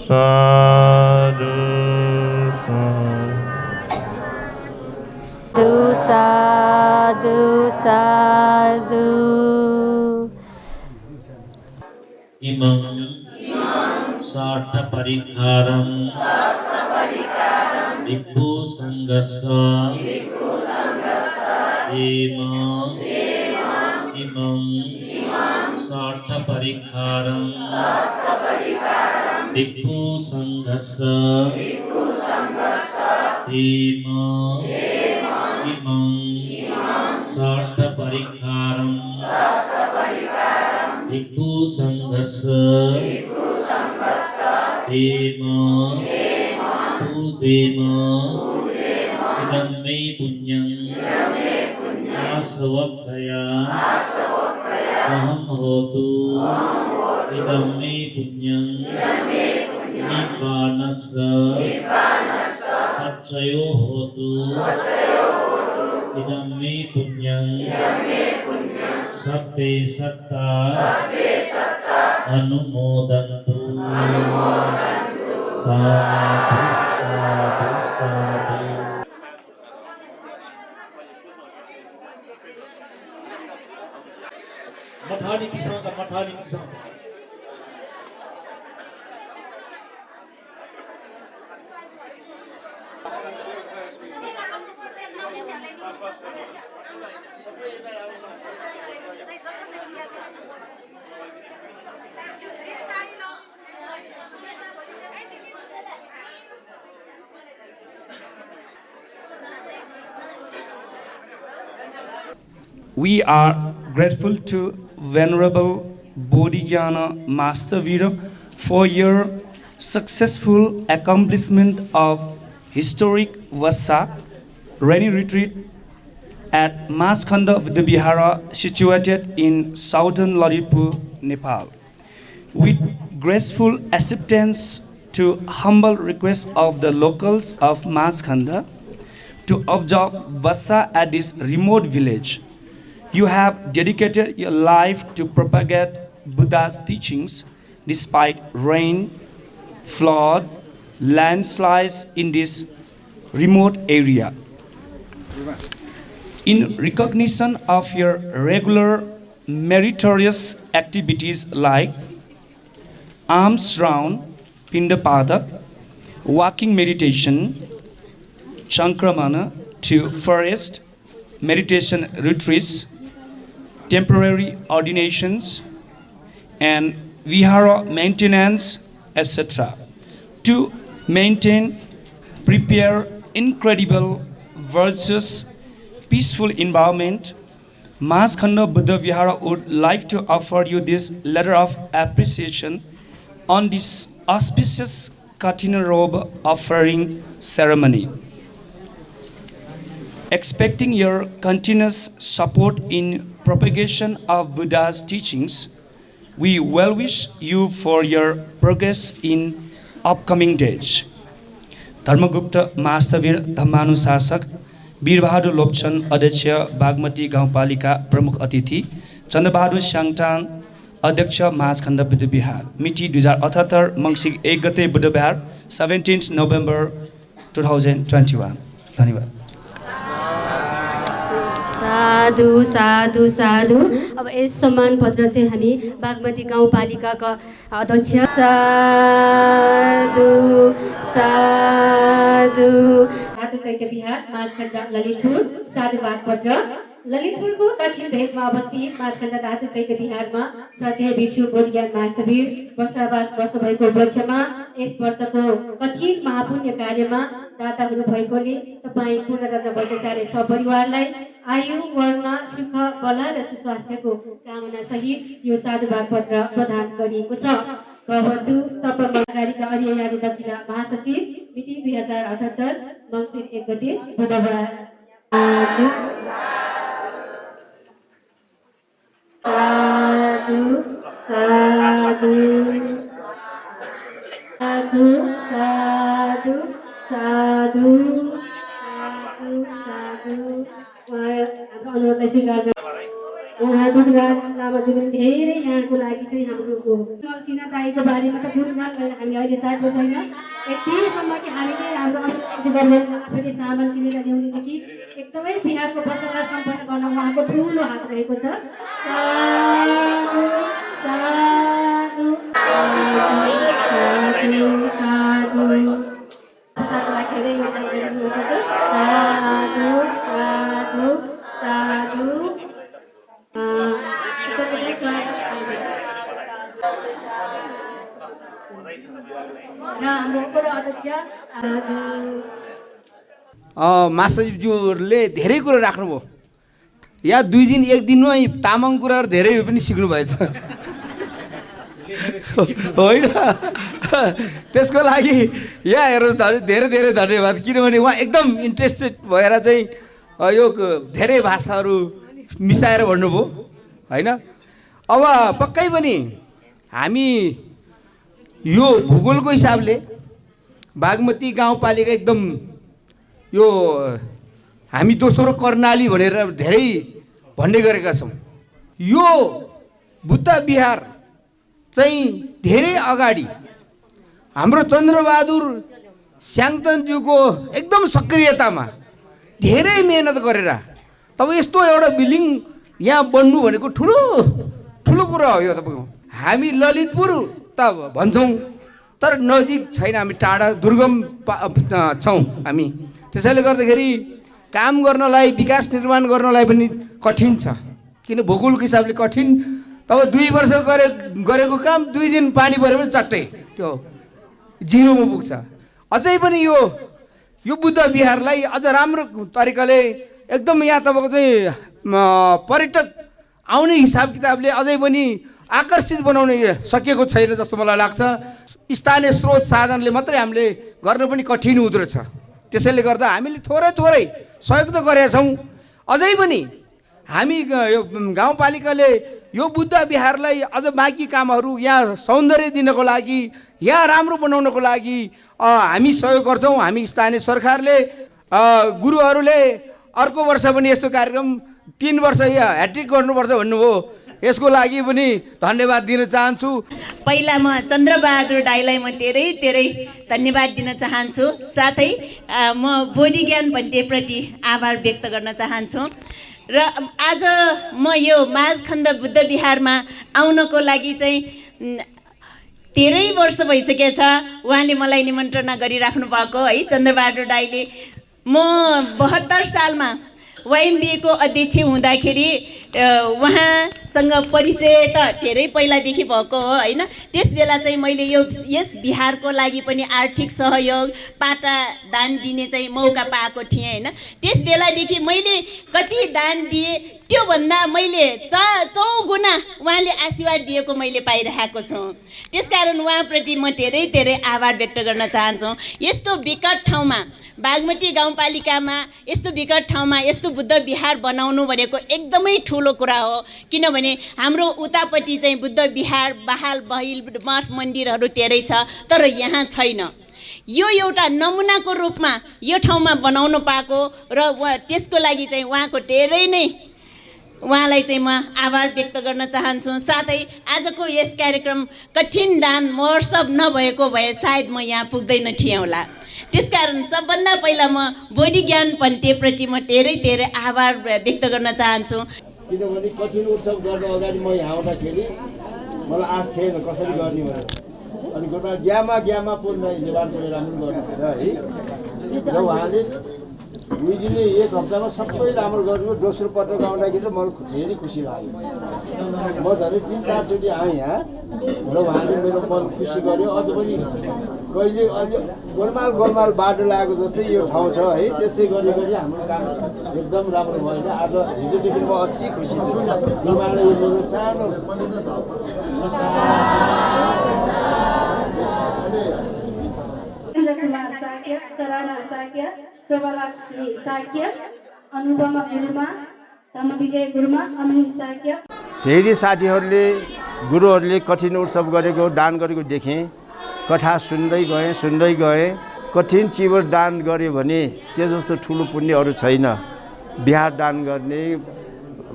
साधु साधु साधु इमं सार्थपरिहारं भिक्खु सङ्घस्य इमं सार्थपरिहारं भिक्खु सङ्घस्य इमं सार्थपरिहारं भिक्खु सङ्घस्य पूजेम इदं मे पुण्यं आसवक्खया अहं होतु इदं मे पुण्यं निब्बानस्य पचयो होतु इदं मे पुण्यं सब्बे सत्ता अनुमोदन्तु साधु साधु साधु मठाली पिसाउँछ We are grateful to Venerable Bodhigana Master Vira for your successful accomplishment of historic Vassa rainy retreat at Maskanda Vidyavihara situated in southern Lalitpur, Nepal. With graceful acceptance to humble request of the locals of Maskanda to observe Vassa at this remote village, you have dedicated your life to propagate Buddha's teachings despite rain, flood, landslides in this remote area. In recognition of your regular meritorious activities like alms round, Pindapada, walking meditation, Chankramana to forest, meditation retreats, temporary ordinations, and vihara maintenance, etc. To maintain, prepare incredible, virtuous, peaceful environment, Maskanda Buddha Vihara would like to offer you this letter of appreciation on this auspicious Kathina robe offering ceremony. Expecting your continuous support in propagation of Buddha's teachings, we well wish you for your progress in upcoming days. Dharmagupta Mastavir Dhammanusasak Bir Bahadur लोप्छन् अध्यक्ष बागमती गाउँपालिका प्रमुख अतिथि चन्द्रबहादुर स्याङटान अध्यक्ष माझखण्ड बुद्ध विहार मिति 2078 मङ्सिर 1 गते बुधबार 17 November 2021। धन्यवाद। साधु साधु साधु। अब यस सम्मान पत्र चाहिँ हामी बागमती गाउँपालिकाका अध्यक्ष साधु साधु धातु चैत्य विहार माझखण्ड ललितपुर साधुवाद पत्र। ललितपुरको दक्षिण भेगमा अवस्थित माझखण्ड धातु चैत्य विहारमा श्रद्धेय भिक्षु बोधज्ञान महासवीर बसोबास बस्नुभएको वृक्षमा यस वर्षको कठिन महापुण्य कार्यमा दाता हुनुभएकोले तपाईँ पूर्णरत्न भट्टाचार्य सपरिवारलाई आयु वर्ण सुख बल र सुस्वास्थ्यको कामना सहित यो साधुवाद पत्र प्रदान गरिएको छ। भवतु सपरिवारका अर्यायारी दक्षिण महासचिव मिति 2078 मङ्सिर 1 गते बुधबार। साधु साधु साधु साधु साधु साधु। हाम्रो अनुरोधलाई स्वीकार उहाँ दुधराज लामाज्यूले धेरै यहाँको लागि चाहिँ हाम्रो सिना दाईको बारेमा त गुणगान हामी अहिले साध्य छैन। यतिसम्म कि हामीले हाम्रो आफैले सामान किनेर ल्याउनेदेखि एकदमै बिहारको बसोबास सम्पन्न गर्न उहाँको ठुलो हात रहेको छ। साधु साधु साधु साधु साधुलाई धेरै योगदान दिनुभएको छ। साधु साधु साधु। मास्टरज्यूहरूले धेरै कुरो राख्नुभयो। यहाँ 2 दिन 1 दिनमै तामाङ कुराहरू धेरै पनि सिक्नु भएछ होइन। त्यसको लागि यहाँ हेर्नुहोस् धेरै धेरै धन्यवाद, किनभने उहाँ एकदम इन्ट्रेस्टेड भएर चाहिँ यो धेरै भाषाहरू मिसाएर भन्नुभयो होइन। अब पक्कै पनि हामी यो भूगोलको हिसाबले बागमती गाउँपालिका एकदम यो हामी दोस्रो कर्णाली भनेर धेरै भन्ने गरेका छौँ। यो बुद्ध विहार चाहिँ धेरै अगाडि हाम्रो चन्द्रबहादुर स्याङतनज्यूको एकदम सक्रियतामा धेरै मेहनत गरेर तब यस्तो एउटा बिल्डिङ यहाँ बन्नु भनेको ठुलो ठुलो कुरा हो। यो तपाईँको हामी ललितपुर त भन्छौँ तर नजिक छैन, हामी टाढा दुर्गम छौँ हामी। त्यसैले गर्दाखेरि काम गर्नलाई विकास निर्माण गर्नलाई पनि कठिन छ, किन भूगोलको हिसाबले कठिन। तब 2 वर्ष गरेको काम 2 दिन पानी पऱ्यो भने चट्टै त्यो जिरोमा पुग्छ। अझै पनि यो बुद्ध विहारलाई अझ राम्रो तरिकाले एकदम यहाँ तपाईँको चाहिँ पर्यटक आउने हिसाब किताबले अझै पनि आकर्षित बनाउन सकिएको छैन जस्तो मलाई लाग्छ। स्थानीय स्रोत साधनले मात्रै हामीले गर्न पनि कठिन हुँदो रहेछ। त्यसैले गर्दा हामीले थोरै थोरै सहयोग त गरेका छौँ। अझै पनि हामी यो गाउँपालिकाले यो बुद्ध विहारलाई अझ बाँकी कामहरू यहाँ सौन्दर्य दिनको लागि, यहाँ राम्रो बनाउनको लागि हामी सहयोग गर्छौँ। हामी स्थानीय सरकारले गुरुहरूले अर्को वर्ष पनि यस्तो कार्यक्रम 3 वर्ष यहाँ ह्याट्रिक गर्नुपर्छ भन्नुभयो, यसको लागि पनि धन्यवाद दिन चाहन्छु। पहिला म चन्द्रबहादुर दाईलाई म धेरै धेरै धन्यवाद दिन चाहन्छु। साथै म बोधिज्ञान भन्टेप्रति आभार व्यक्त गर्न चाहन्छु। र आज म यो माझखण्ड बुद्ध विहारमा आउनको लागि चाहिँ धेरै वर्ष भइसकेको छ। उहाँले मलाई निमन्त्रणा गरिराख्नु भएको है चन्द्रबहादुर दाईले। म 72 सालमा YMBA को अध्यक्ष हुँदाखेरि उहाँसँग परिचय त धेरै पहिलादेखि भएको हो होइन। त्यस बेला चाहिँ मैले यस विहारको लागि पनि आर्थिक सहयोग पाटा दान दिने चाहिँ मौका पाएको थिएँ होइन। त्यस बेलादेखि मैले कति दान दिएँ त्योभन्दा मैले 4 गुणा उहाँले आशीर्वाद दिएको मैले पाइरहेको छु। त्यसकारण उहाँप्रति म धेरै धेरै आभार व्यक्त गर्न चाहन्छु। यस्तो विकट ठाउँमा बागमती गाउँपालिकामा यस्तो विकट ठाउँमा यस्तो बुद्ध विहार बनाउनु भनेको एकदमै ठुलो कुरा हो। किनभने हाम्रो उतापट्टि चाहिँ बुद्ध विहार बहाल बहिल मठ मन्दिरहरू धेरै छ, तर यहाँ छैन। यो एउटा नमुनाको रूपमा यो ठाउँमा बनाउनु पाएको र त्यसको लागि चाहिँ उहाँको धेरै नै उहाँलाई चाहिँ म आभार व्यक्त गर्न चाहन्छु। साथै आजको यस कार्यक्रम कठिन दान महोत्सव नभएको भए सायद म यहाँ पुग्दैन थिएँ होला। त्यसकारण सबभन्दा पहिला म बोडी ज्ञान भन्टेप्रति म धेरै धेरै आभार व्यक्त गर्न चाहन्छु। किनभने कठिन उत्सव गर्न अगाडि म यहाँ आउँदाखेरि मलाई आश थिएन कसरी गर्ने भनेर। अनि गुरुमा ग्यामा पूर्ण निवारण राम्रो गर्नुहुन्छ है। र उहाँले 2 दिन 1 हप्तामा सबै राम्रो गर्नु। दोस्रो पटक आउँदाखेरि त मलाई धेरै खुसी लाग्यो। म झन् 3-4 चोटि आएँ यहाँ र उहाँले मेरो मन खुसी गर्यो। अझ पनि कहिले अहिले गोलमाल बाटो लागेको जस्तै यो ठाउँ छ है। त्यस्तै गरी हाम्रो काम एकदम राम्रो भयो। आज हिजोदेखि म अति खुसी छु। गुरुमाले यो मेरो सानो सराना साक्य, शोभालक्ष्मी साक्य, अनुपमा गुरुमा, धम्मविजय गुरुमा, अमित साक्य। धेरै साथीहरूले गुरुहरूले कठिन उत्सव गरेको दान गरेको देखेँ। कथा सुन्दै गएँ। कठिन चिवर दान गर्यो भने त्यो जस्तो ठुलो पुण्य अरू छैन। बिहार दान गर्ने,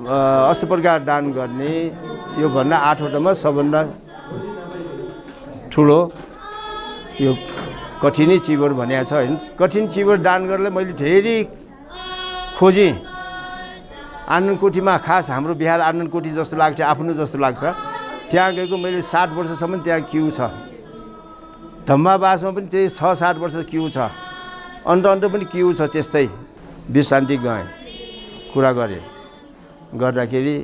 अष्टप्रकार दान गर्ने, यो भन्दा 8वटामा सबभन्दा ठुलो यो कठिनै चिवर भनेको छ होइन। कठिन चिवर दान गर्नलाई मैले धेरै खोजेँ। आनन्दकोठीमा खास हाम्रो बिहार आनन्दकोठी जस्तो लाग्छ, आफ्नो जस्तो लाग्छ। त्यहाँ गएको मैले 60 वर्षसम्म त्यहाँ क्यु छ। धम्मावासमा पनि चाहिँ 6-7 वर्ष क्यु छ। अन्त पनि क्यु छ। त्यस्तै विश्रान्ति गएँ, कुरा गरेँ। गर्दाखेरि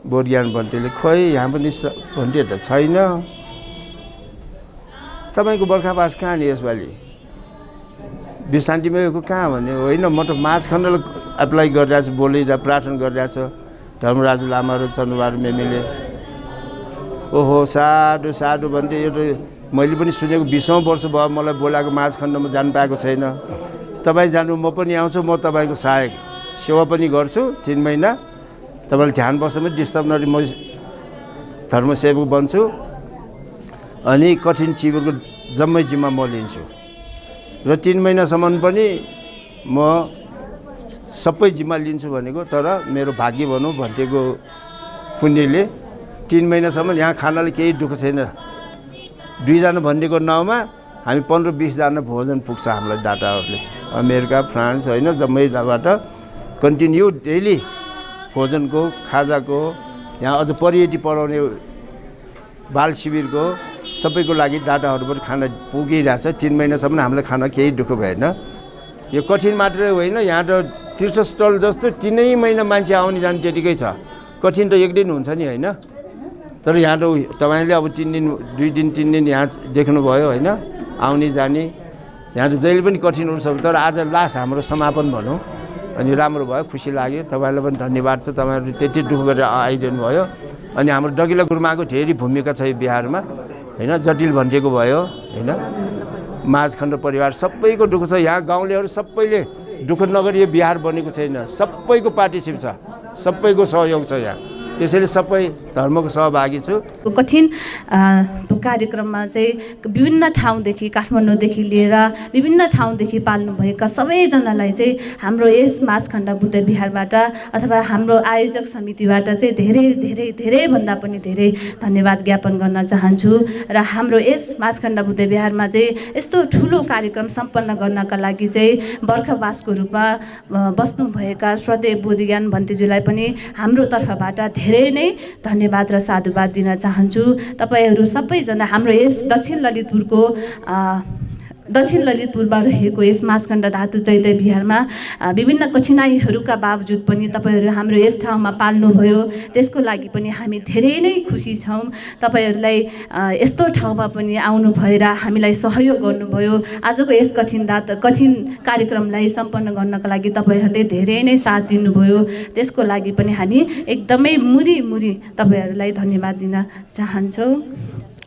बोध ज्ञान भन्टेले खोइ यहाँ पनि भन्टे त छैन। तपाईँको बर्खावास कहाँ नि यसपालि? विश्रान्तिमा गएको कहाँ भन्ने होइन। म त माझखण्डलाई एप्लाई गरिरहेको छु, बोलिरहेको प्रार्थना गरिरहेको छु। धर्मराज लामा र चन्द्रबहादुर मेमेले ओहो साधु साधु भन्थे। यो त मैले पनि सुनेको 20औं वर्ष भयो मलाई बोलाएको। माझखण्डमा जानु पाएको छैन। तपाईँ जानु, म पनि आउँछु। म तपाईँको सहायक सेवा पनि गर्छु 3 महिना। तपाईँले ध्यान बस्नु पनि डिस्टर्ब नगरी म धर्मसेवक बन्छु। अनि कठिन चिवरको जम्मै जिम्मा म लिन्छु। र 3 महिनासम्म पनि म सबै जिम्मा लिन्छु भनेको। तर मेरो भाग्य भनौँ भन्टेको पुण्यले 3 महिनासम्म यहाँ खानाले केही दुःख छैन। 2 जना भन्नेको नाउँमा हामी 15-20 जना भोजन पुग्छ हामीलाई डाटाहरूले। अमेरिका, फ्रान्स होइन जम्मैबाट कन्टिन्यू डेली भोजनको, खाजाको, यहाँ अझ परियटी पढाउने बाल शिविरको सबैको लागि डाटाहरू पनि खाना पुगिरहेछ। 3 महिनासम्म हामीलाई खाना केही दुःख भएन। यो कठिन मात्रै होइन, यहाँ त तीर्थस्थल जस्तो 3 महिना मान्छे आउने जाने त्यतिकै छ। कठिन त 1 दिन हुन्छ नि होइन। तर यहाँ त तपाईँले अब 3 दिन 2 दिन 3 दिन यहाँ देख्नुभयो होइन, आउने जाने। यहाँ त जहिले पनि कठिन उत्सव। तर आज लास्ट हाम्रो समापन भनौँ। अनि राम्रो भयो, खुसी लाग्यो। तपाईँलाई पनि धन्यवाद छ। तपाईँहरूले त्यति दुःख गरेर आइदिनु भयो। अनि हाम्रो डगिला गुरुमाको धेरै भूमिका छ यो बिहारमा होइन। जटिल भन्टेको भयो होइन। माझखण्ड परिवार सबैको दुःख छ। यहाँ गाउँलेहरू सबैले दुःख नगरी यो बिहार बनेको छैन। सबैको पार्टिसिपेट छ, सबैको सहयोग छ यहाँ। त्यसैले सबै धर्मको सहभागी छु। कठिन कार्यक्रममा चाहिँ विभिन्न ठाउँदेखि, काठमाडौँदेखि लिएर विभिन्न ठाउँदेखि पाल्नुभएका सबैजनालाई चाहिँ हाम्रो यस माझखण्ड बुद्ध विहारबाट अथवा हाम्रो आयोजक समितिबाट चाहिँ धेरै धेरै धेरैभन्दा पनि धेरै धन्यवाद ज्ञापन गर्न चाहन्छु। र हाम्रो यस माझखण्ड बुद्ध विहारमा चाहिँ यस्तो ठुलो कार्यक्रम सम्पन्न गर्नका लागि चाहिँ बर्खावासको रूपमा बस्नुभएका श्रद्धेय बोधिज्ञान भन्तेज्यूलाई पनि हाम्रो तर्फबाट धेरै नै धन्यवाद र साधुवाद दिन चाहन्छु। तपाईँहरू सबैजना हाम्रो यस दक्षिण ललितपुरमा रहेको यस माझखण्ड धातु चैत्य विहारमा विभिन्न कठिनाइहरूका बावजुद पनि तपाईँहरू हाम्रो यस ठाउँमा पाल्नुभयो। त्यसको लागि पनि हामी धेरै नै खुसी छौँ। तपाईँहरूलाई यस्तो ठाउँमा पनि आउनु भएर हामीलाई सहयोग गर्नुभयो। आजको यस कठिन कार्यक्रमलाई सम्पन्न गर्नका लागि तपाईँहरूले धेरै नै साथ दिनुभयो। त्यसको लागि पनि हामी एकदमै मुरी तपाईँहरूलाई धन्यवाद दिन चाहन्छौँ।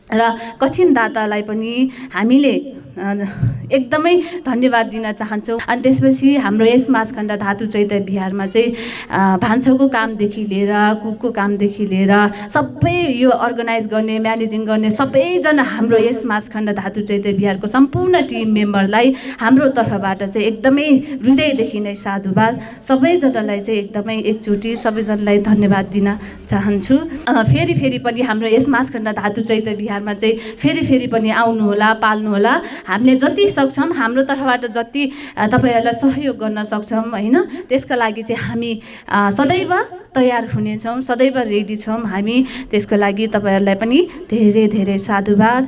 र कठिन दातालाई पनि हामीले एकदमै धन्यवाद दिन चाहन्छु। अनि त्यसपछि हाम्रो यस माझखण्ड धातु चैत्य बिहारमा चाहिँ भान्साको कामदेखि लिएर कुकको कामदेखि लिएर सबै यो अर्गनाइज गर्ने म्यानेजिङ गर्ने सबैजना हाम्रो यस माझखण्ड धातु चैत्य बिहारको सम्पूर्ण टिम मेम्बरलाई हाम्रो तर्फबाट चाहिँ एकदमै हृदयदेखि नै साधुवाद। सबैजनालाई चाहिँ एकदमै एकचोटि सबैजनालाई धन्यवाद दिन चाहन्छु। फेरि पनि हाम्रो यस माझखण्ड धातु चैत्य बिहारमा चाहिँ फेरि पनि आउनुहोला, पाल्नुहोला। हामीले जति सक्छौँ हाम्रो तर्फबाट जति तपाईँहरूलाई सहयोग गर्न सक्छौँ होइन, त्यसका लागि चाहिँ हामी सदैव तयार हुनेछौँ, सदैव रेडी छौँ हामी। त्यसको लागि तपाईँहरूलाई पनि धेरै धेरै साधुवाद।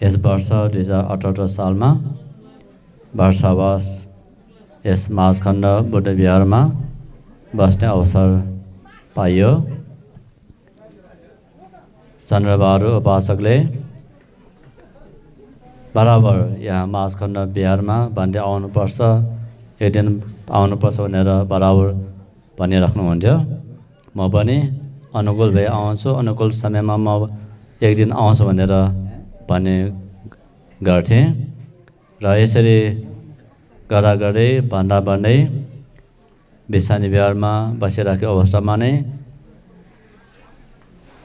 यस वर्ष 2018 सालमा वर्षावास यस माझखण्ड बुद्धविहारमा बस्ने अवसर पाइयो। चन्द्रबहादुर उपासकले बराबर यहाँ माझखण्ड बिहारमा भन्दै आउनुपर्छ, एक दिन आउनुपर्छ भनेर बराबर भनिराख्नुहुन्थ्यो। म पनि अनुकूल भए आउँछु, अनुकूल समयमा म एक दिन आउँछु भनेर भन्ने गर्थेँ। र यसरी गर्दै भन्दै बिसानी बिहारमा बसिराखेको अवस्थामा नै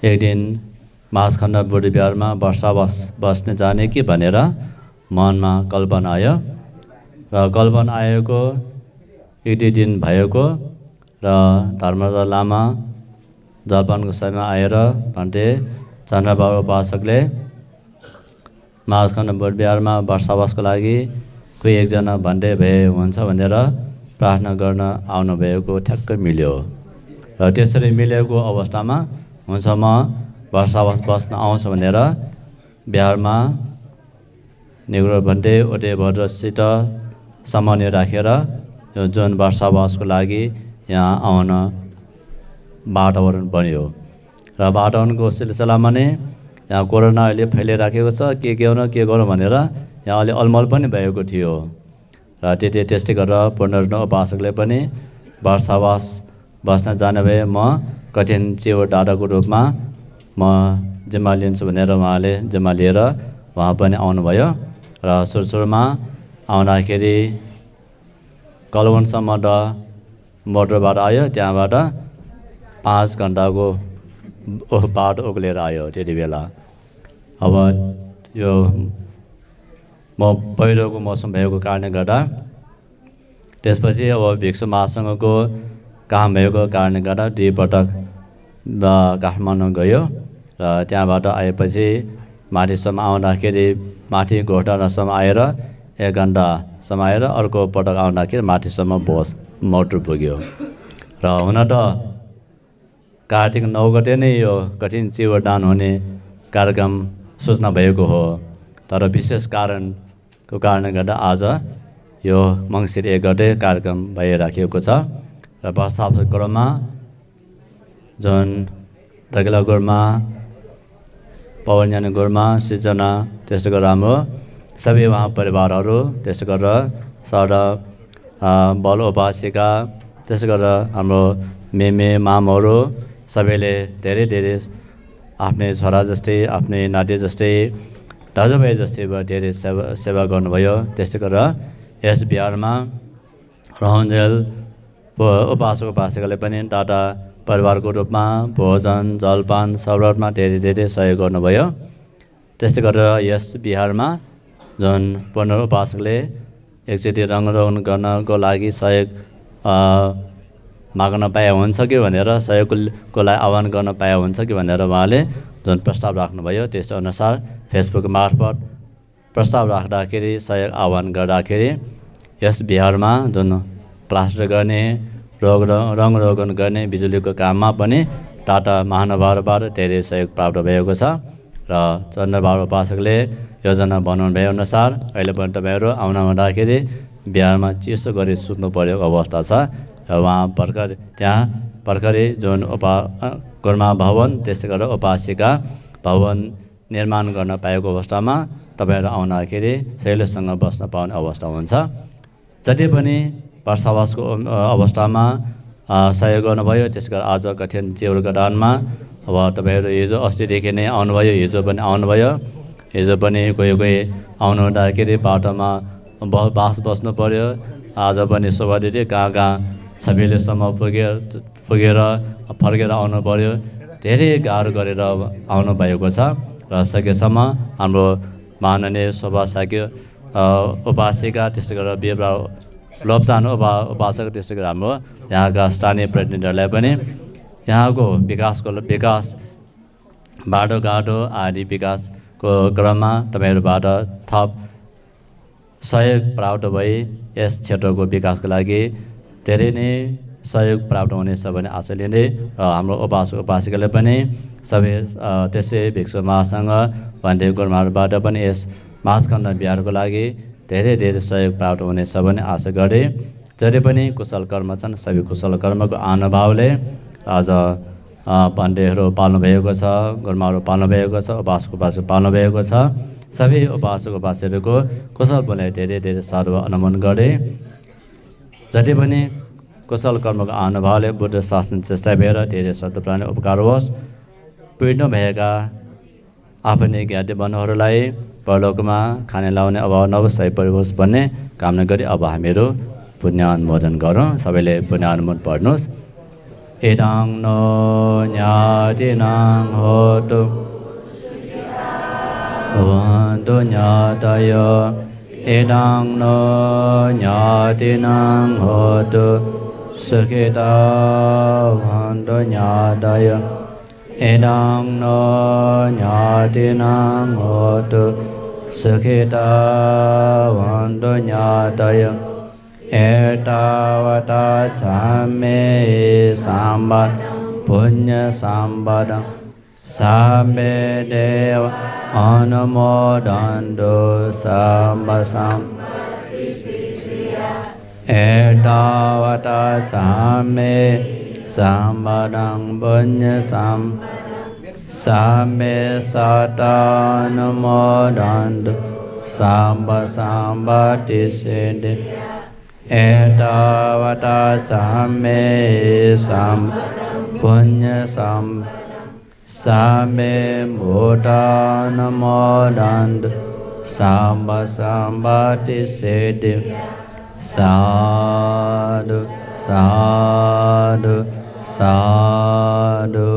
एक दिन माझखण्ड बुढी बिहारमा वर्षावास बस्ने जाने कि भनेर मनमा कल्पना आयो। र कल्पना आएको एक दुई दिन भएको र धर्मराज लामा जलपानको समयमा आएर भन्थे चन्द्रबहादुर उपासकले माझखण्ड बुढी बिहारमा वर्षावासको लागि कोही एकजना भन्दै भए हुन्छ भनेर प्रार्थना गर्न आउनुभएको ठ्याक्कै मिल्यो। र त्यसरी मिलेको अवस्थामा हुन्छ म वर्षावास बस्न आउँछु भनेर बिहारमा नेग्रो भन्टे ओटे भद्रसित समन्वय राखेर यो जुन वर्षावासको लागि यहाँ आउन वातावरण बन्यो। र वातावरणको सिलसिलामा नै यहाँ कोरोना अहिले फैलिराखेको छ, के गरौँ भनेर यहाँ अलि अलमल पनि भएको थियो। र त्यस्तै गरेर पूर्णरत्न उपासकले पनि वर्षावास बस्न जाने भए म कठिन चेव दादाको रूपमा म जिम्मा लिन्छु भनेर उहाँले जिम्मा लिएर उहाँ पनि आउनुभयो। र सुरुमा आउँदाखेरि कलवनसम्म मोटरबाट आयो, त्यहाँबाट 5 घन्टाको बाटो उक्लेर आयो त्यति बेला। अब यो पहिरोको मौसम भएको कारणले गर्दा त्यसपछि अब भिक्षु महासङ्घको काम भएको कारणले गर्दा 2 पटक काठमाडौँ गयो। र त्यहाँबाट आएपछि माथिसम्म आउँदाखेरि माथि घोटानासम्म आएर 1 घन्टासम्म आएर अर्को पटक आउँदाखेरि माथिसम्म बस मोटर पुग्यो। र हुन त कार्तिक 9 गते नै यो कठिन चिवरदान हुने कार्यक्रम सूचना भएको हो, तर विशेष कारणको कारणले गर्दा आज यो मङ्सिर 1 गते कार्यक्रम भइराखेको छ। र वर्षावासको क्रममा जुन दगिला गुरुमा, पवनयानी गुरुमा, सृजना, त्यस्तो गरेर हाम्रो सबै उहाँ परिवारहरू, त्यस्तो गरेर सारा बल उपासिका, त्यस्तो गरेर हाम्रो मेमे मामहरू सबैले धेरै धेरै आफ्नै छोरा जस्तै, आफ्नै नाति जस्तै, दाजुभाइ जस्तै धेरै सेवा गर्नुभयो। त्यस्तै गरेर यस बिहारमा रहन्जेल उपासकले पनि दादा परिवारको रूपमा भोजन जलपान सबरमा धेरै धेरै सहयोग गर्नुभयो। त्यस्तै गरेर यस बिहारमा जुन पूर्ण उपासकले एकचोटि रङरोगन गर्नको लागि सहयोग माग्न पाए हुन्छ कि भनेर सहयोगको लागि आह्वान गर्न पाए हुन्छ कि भनेर उहाँले जुन प्रस्ताव राख्नुभयो त्यस अनुसार फेसबुक मार्फत प्रस्ताव राख्दाखेरि सहयोग आह्वान गर्दाखेरि यस बिहारमा जुन प्लास्टर गर्ने रङरोगन गर्ने बिजुलीको काममा पनि टाटा महानुभावबाट धेरै सहयोग प्राप्त भएको छ। र चन्द्रबहादुर उपासकले योजना बनाउनु भए अनुसार अहिले पनि तपाईँहरू आउन हुँदाखेरि बिहारमा चिसो गरी सुत्नु परेको अवस्था छ। र उहाँ भर्खरै जुन गुरुमा भवन त्यस्तै गरेर उपासिका भवन निर्माण गर्न पाएको अवस्थामा तपाईँहरू आउँदाखेरि सहिलोसँग बस्न पाउने अवस्था हुन्छ। जति पनि वर्षावासको अवस्थामा सहयोग गर्नुभयो, त्यस गरेर आज कठिन चिउरको दानमा अब तपाईँहरू हिजो अस्तिदेखि नै आउनुभयो, हिजो पनि आउनुभयो। हिजो पनि कोही आउनु हुँदाखेरि बाटोमा बस्नु पर्यो। आज पनि सोभरिटी कहाँ कहाँ छबिलेसम्म पुगेर फर्केर आउनु पर्यो। धेरै गाह्रो गरेर आउनु भएको छ र सकेसम्म हाम्रो माननीय शोभा साक्य उपासिका त्यस्तै गरेर बिरबा लोप्चान उपासक त्यस्तै गरेर हाम्रो यहाँका स्थानीय प्रतिनिधिहरूलाई पनि यहाँको विकास बाटोघाटो आदि विकासको क्रममा तपाईँहरूबाट थप सहयोग प्राप्त भई यस क्षेत्रको विकासको लागि धेरै नै सहयोग प्राप्त हुनेछ भन्ने आशा लिँदै हाम्रो उपासिकाले पनि सबै त्यसै भिक्षु महासँग भन्ने गुरुमाहरूबाट पनि यस माझखण्ड बिहारको लागि धेरै धेरै सहयोग प्राप्त हुनेछ भन्ने आशा गर्दै जति पनि कुशल कर्म छन् सबै कुशल कर्मको अनुभावले आज पण्डितहरू पाल्नुभएको छ, गुरुमाहरू पाल्नुभएको छ, उपासक पाल्नुभएको छ। सबै उपासकहरूको कुशल बनाइ धेरै धेरै साधु अनुमोदन गर्दै जति पनि कुशल कर्मको अनुभवले बुद्ध शासन चेष्टा भएर धेरै सत्प्राणी उपकार होस्। पीडित भएका आफ्नै ज्ञाति वनहरूलाई परलोकमा खाने लाउने अभाव नहोस्, सही परिहोस् भन्ने कामना गरी अब हामीहरू पुण्य अनुमोदन गरौँ। सबैले पुण्य अनुमोदन पढ्नुहोस्। इदं नो ज्ञातिनां होतु भवन्तु ज्ञातयो। इदं नो ज्ञातिनां होतु सुखिता भवन्तु ज्ञातयो। इदं नो ज्ञातिनां होतु सुखिता भवन्तु ज्ञातयो। एतावता छामे संवत् पुण्य संवदं सामे देव अनुमोदन्तु संवत्सरं। एतावता छामे संवदं पुण्य सामे सतानुमोदन्तु संवत्सरं। एतावता छामे पुण्य सामे भूतानुमोदन्तु संवत्सरं। साधु साधु साधु।